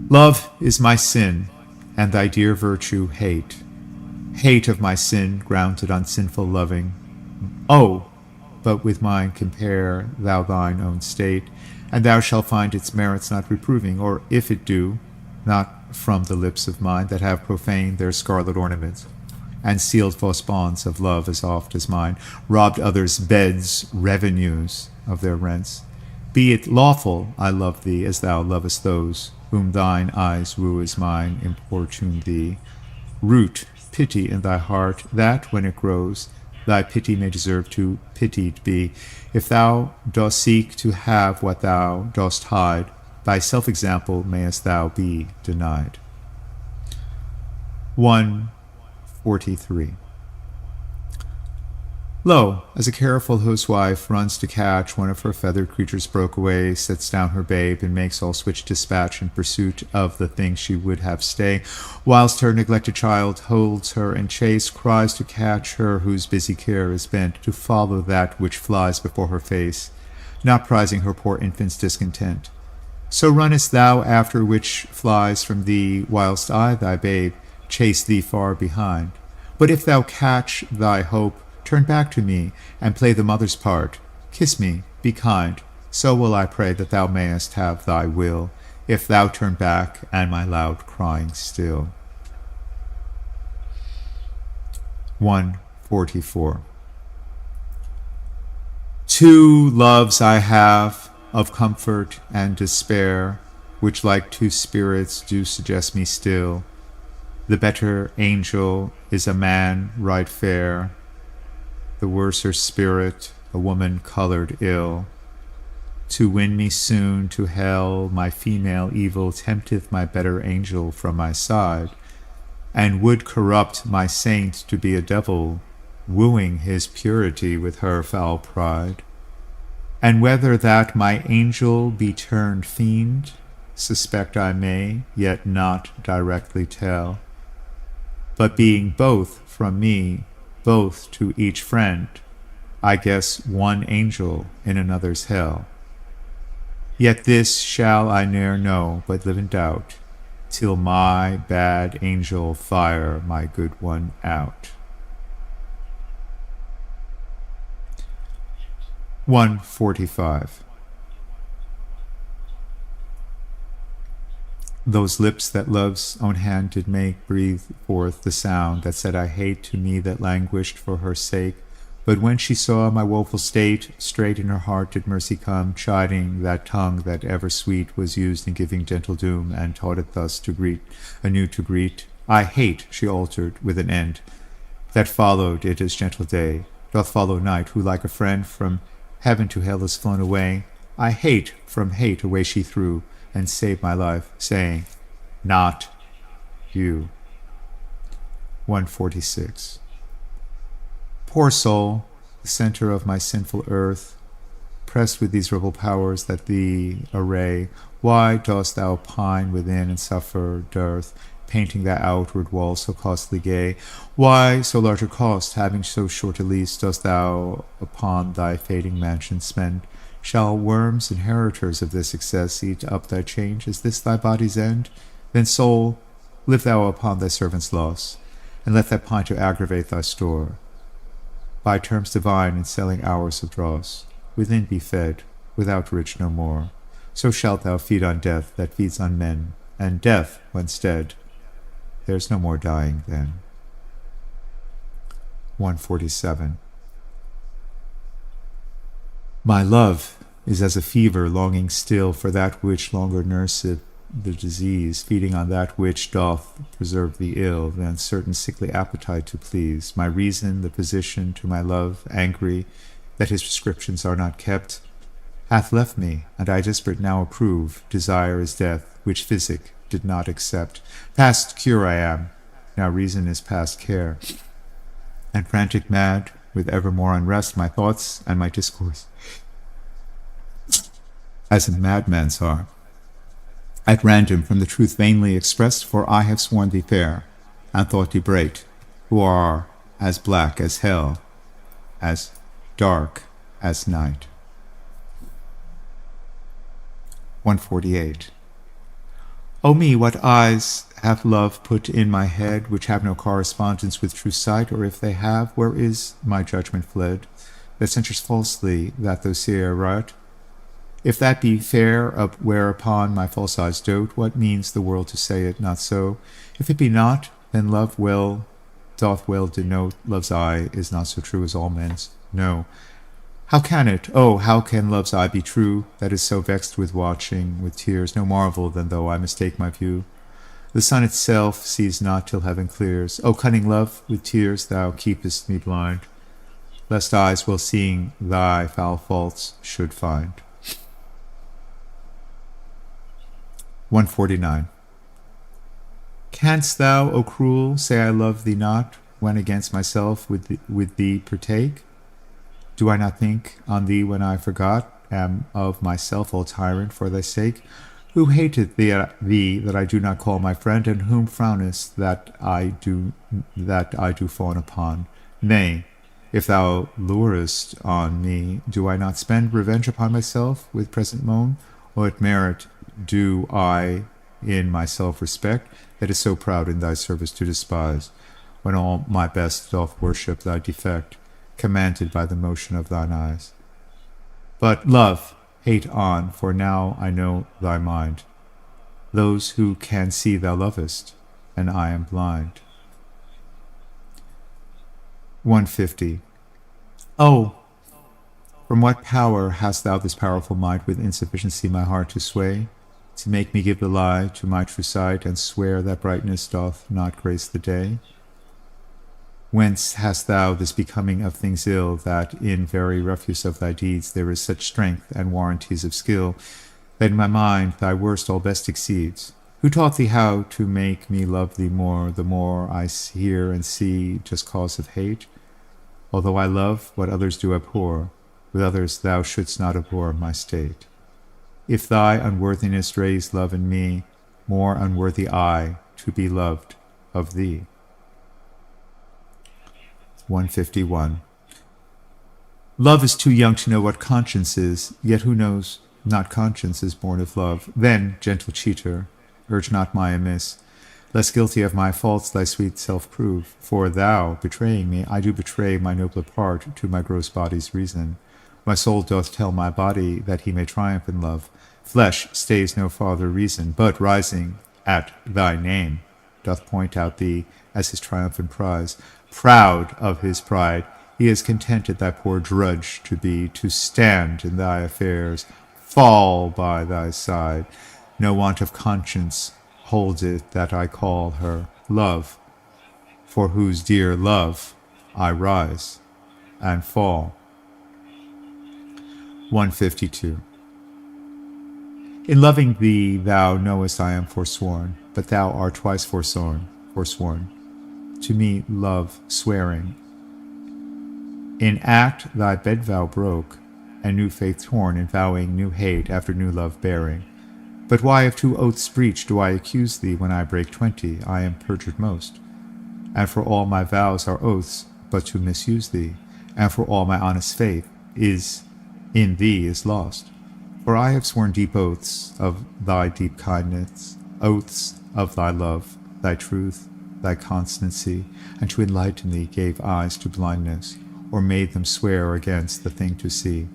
Love is my sin, and thy dear virtue hate. Hate of my sin grounded on sinful loving. Oh, but with mine compare thou thine own state, and thou shalt find its merits not reproving, or if it do, not from the lips of mine that have profaned their scarlet ornaments, and sealed false bonds of love as oft as mine, robbed others' beds, revenues of their rents. Be it lawful I love thee as thou lovest those whom thine eyes woo as mine importune thee. Root pity in thy heart, that when it grows, thy pity may deserve to pitied be. If thou dost seek to have what thou dost hide, by self-example mayest thou be denied. 143. Lo, as a careful housewife runs to catch one of her feathered creatures broke away, sets down her babe, and makes all switch dispatch in pursuit of the thing she would have stay, whilst her neglected child holds her in chase, cries to catch her whose busy care is bent to follow that which flies before her face, not prizing her poor infant's discontent. So runnest thou after which flies from thee, whilst I, thy babe, chase thee far behind. But if thou catch thy hope, turn back to me, and play the mother's part. Kiss me, be kind, so will I pray that thou mayest have thy will, if thou turn back, and my loud crying still. 144. Two loves I have of comfort and despair, which like two spirits do suggest me still. The better angel is a man right fair, the worser spirit a woman colored ill. To win me soon to hell, my female evil tempteth my better angel from my side, and would corrupt my saint to be a devil, wooing his purity with her foul pride. And whether that my angel be turned fiend, suspect I may, yet not directly tell. But being both from me, both to each friend, I guess one angel in another's hell. Yet this shall I ne'er know, but live in doubt, till my bad angel fire my good one out. 145. Those lips that love's own hand did make breathe forth the sound that said I hate to me that languished for her sake. But when she saw my woeful state, straight in her heart did mercy come, chiding that tongue that ever sweet was used in giving gentle doom, and taught it thus to greet, anew to greet. I hate, she altered, with an end, that followed it as gentle day, doth follow night, who like a friend from heaven to hell is flown away. I hate, from hate away she threw, and saved my life, saying, not you. 146. Poor soul, the centre of my sinful earth, pressed with these rebel powers that thee array, why dost thou pine within and suffer dearth, painting that outward wall so costly gay? Why so large a cost, having so short a lease, dost thou upon thy fading mansion spend? Shall worms, inheritors of this excess, eat up thy change? Is this thy body's end? Then, soul, live thou upon thy servant's loss, and let that pine to aggravate thy store. By terms divine in selling hours of dross, within be fed, without rich no more. So shalt thou feed on death that feeds on men, and death, once dead, there's no more dying then. 147. My love is as a fever longing still for that which longer nurseth the disease, feeding on that which doth preserve the ill, the uncertain sickly appetite to please. My reason, the physician to my love, angry that his prescriptions are not kept, hath left me, and I desperate now approve. Desire is death, which physic did not accept. Past cure I am, now reason is past care. And frantic mad, with evermore unrest, my thoughts and my discourse, as a madman's are, at random from the truth vainly expressed, for I have sworn thee fair, and thought thee bright, who are as black as hell, as dark as night. 148. O me, what eyes hath love put in my head, which have no correspondence with true sight, or if they have, where is my judgment fled, that censures falsely that thou seer right? If that be fair, whereupon my false eyes dote, what means the world to say it not so? If it be not, then love doth well denote love's eye is not so true as all men's know. How can it, oh, how can love's eye be true, that is so vexed with watching, with tears? No marvel then though I mistake my view. The sun itself sees not till heaven clears. O cunning love, with tears thou keepest me blind, lest eyes well seeing thy foul faults should find. 149. Canst thou, O cruel, say I love thee not, when against myself with thee partake? Do I not think on thee when I forgot, am of myself all tyrant for thy sake? Who hateth thee that I do not call my friend, and whom frownest that I do fawn upon? Nay, if thou lurest on me, do I not spend revenge upon myself with present moan? What merit do I in my self-respect, that is so proud in thy service to despise, when all my best doth worship thy defect, commanded by the motion of thine eyes? But love, hate on, for now I know thy mind, those who can see thou lovest, and I am blind. 150. Oh, from what power hast thou this powerful might with insufficiency my heart to sway, to make me give the lie to my true sight, and swear that brightness doth not grace the day? Whence hast thou this becoming of things ill, that in very refuse of thy deeds there is such strength and warranties of skill, that in my mind thy worst all best exceeds? Who taught thee how to make me love thee more, the more I hear and see just cause of hate? Although I love what others do abhor, with others thou shouldst not abhor my state. If thy unworthiness raise love in me, more unworthy I to be loved of thee. 151. Love is too young to know what conscience is, yet who knows not conscience is born of love? Then, gentle cheater, urge not my amiss, less guilty of my faults thy sweet self prove, for thou, betraying me, I do betray my nobler part to my gross body's reason. My soul doth tell my body that he may triumph in love. Flesh stays no farther reason, but rising at thy name, doth point out thee as his triumphant prize. Proud of his pride, he is contented thy poor drudge to be, to stand in thy affairs, fall by thy side. No want of conscience holds it that I call her love, for whose dear love I rise and fall. 152. In loving thee thou knowest I am forsworn, but thou art twice forsworn. To me love swearing. In act thy bed vow broke, and new faith torn, in vowing new hate after new love bearing. But why of two oaths breached do I accuse thee? When I break 20, I am perjured most. And for all my vows are oaths, but to misuse thee, and for all my honest faith is in thee is lost. For I have sworn deep oaths of thy deep kindness, oaths of thy love, thy truth, thy constancy, and to enlighten thee gave eyes to blindness, or made them swear against the thing to see.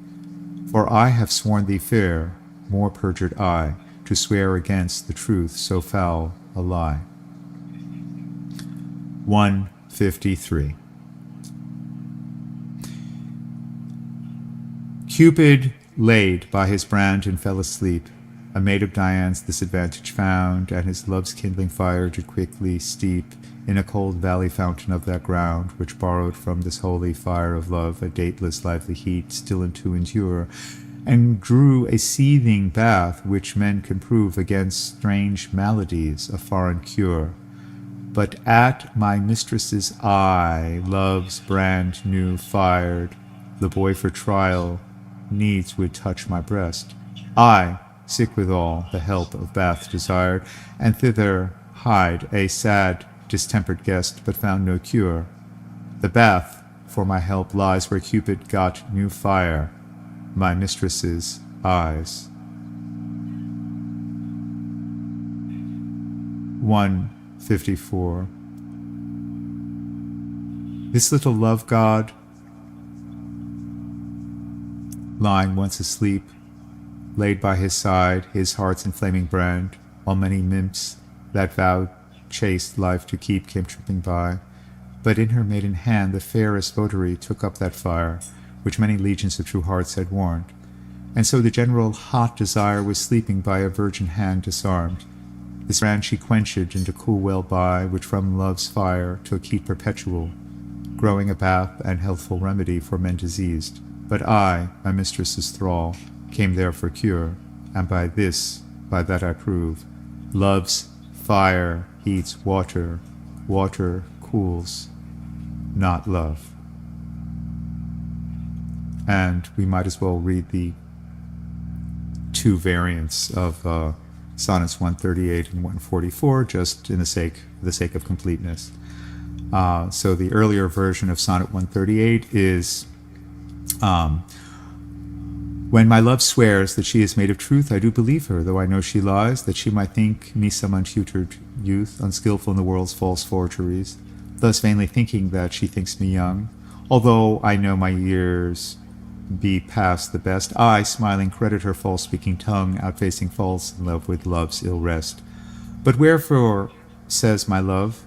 For I have sworn thee fair, more perjured I, to swear against the truth so foul a lie. 153. Cupid laid by his brand and fell asleep. A maid of Dian's this advantage found, and his love's kindling fire did quickly steep in a cold valley fountain of that ground, which borrowed from this holy fire of love a dateless lively heat still to endure, and drew a seething bath which men can prove against strange maladies, a foreign cure. But at my mistress's eye, love's brand new fired, the boy for trial needs would touch my breast. I, sick withal, the help of bath desired, and thither hied a sad distempered guest, but found no cure. The bath for my help lies where Cupid got new fire, my mistress's eyes. 154. This little love god, lying once asleep, laid by his side his heart's inflaming brand, while many nymphs that vowed chaste life to keep came tripping by. But in her maiden hand the fairest votary took up that fire, which many legions of true hearts had warned. And so the general hot desire was sleeping by a virgin hand disarmed. This brand she quenched into cool well by, which from love's fire took heat perpetual, growing a bath and healthful remedy for men diseased. But I, my mistress's thrall, came there for cure, and by that I prove, love's fire heats water, water cools, not love. And we might as well read the two variants of Sonnets 138 and 144, just in the sake of completeness. So the earlier version of Sonnet 138 is, when my love swears that she is made of truth, I do believe her, though I know she lies, that she might think me some untutored youth, unskillful in the world's false forgeries, thus vainly thinking that she thinks me young, although I know my years be past the best. I, smiling, credit her false-speaking tongue, outfacing false in love with love's ill rest. But wherefore says my love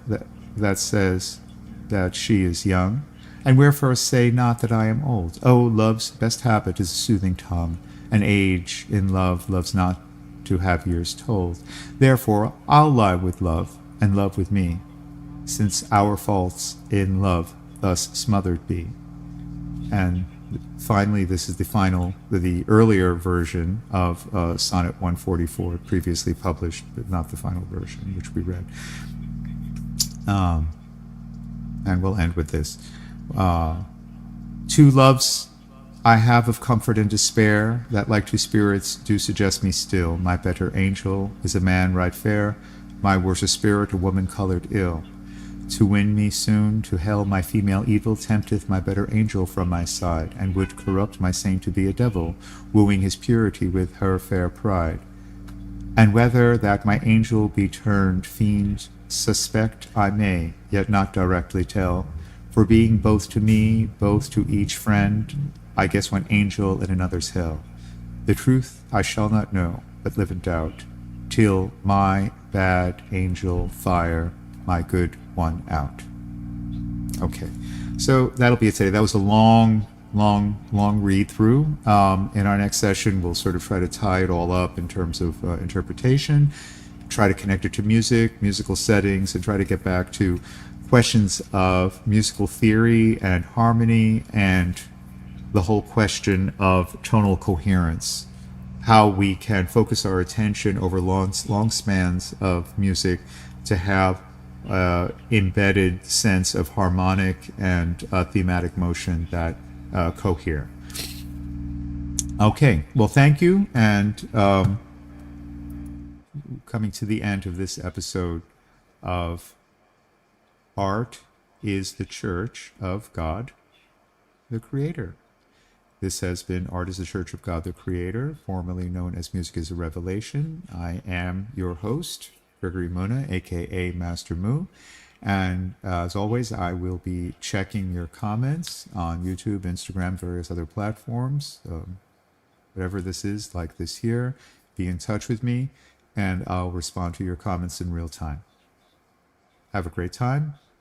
that says that she is young? And wherefore say not that I am old? Oh, love's best habit is a soothing tongue, and age in love loves not to have years told. Therefore I'll lie with love, and love with me, since our faults in love thus smothered be. And finally, this is the earlier version of Sonnet 144, previously published, but not the final version, which we read. And we'll end with this. Two loves I have of comfort and despair, that like two spirits do suggest me still. My better angel is a man right fair, my worser spirit a woman coloured ill. To win me soon to hell my female evil tempteth my better angel from my side, and would corrupt my saint to be a devil, wooing his purity with her fair pride. And whether that my angel be turned fiend, suspect I may, yet not directly tell, for being both to me, both to each friend, I guess one angel in another's hell. The truth I shall not know, but live in doubt, till my bad angel fire my good one out. Okay, so that'll be it today. That was a long read through. In our next session, we'll sort of try to tie it all up in terms of interpretation, try to connect it to music, musical settings, and try to get back to questions of musical theory and harmony, and the whole question of tonal coherence, how we can focus our attention over long spans of music to have embedded sense of harmonic and thematic motion that cohere. Okay, well, thank you, and coming to the end of this episode of Art is the Church of God, the Creator. This has been Art is the Church of God, the Creator, formerly known as Music is a Revelation. I am your host, Gregory Muna, aka Master Mu, and as always, I will be checking your comments on YouTube, Instagram, various other platforms. Whatever this is, like this here, be in touch with me, and I'll respond to your comments in real time. Have a great time.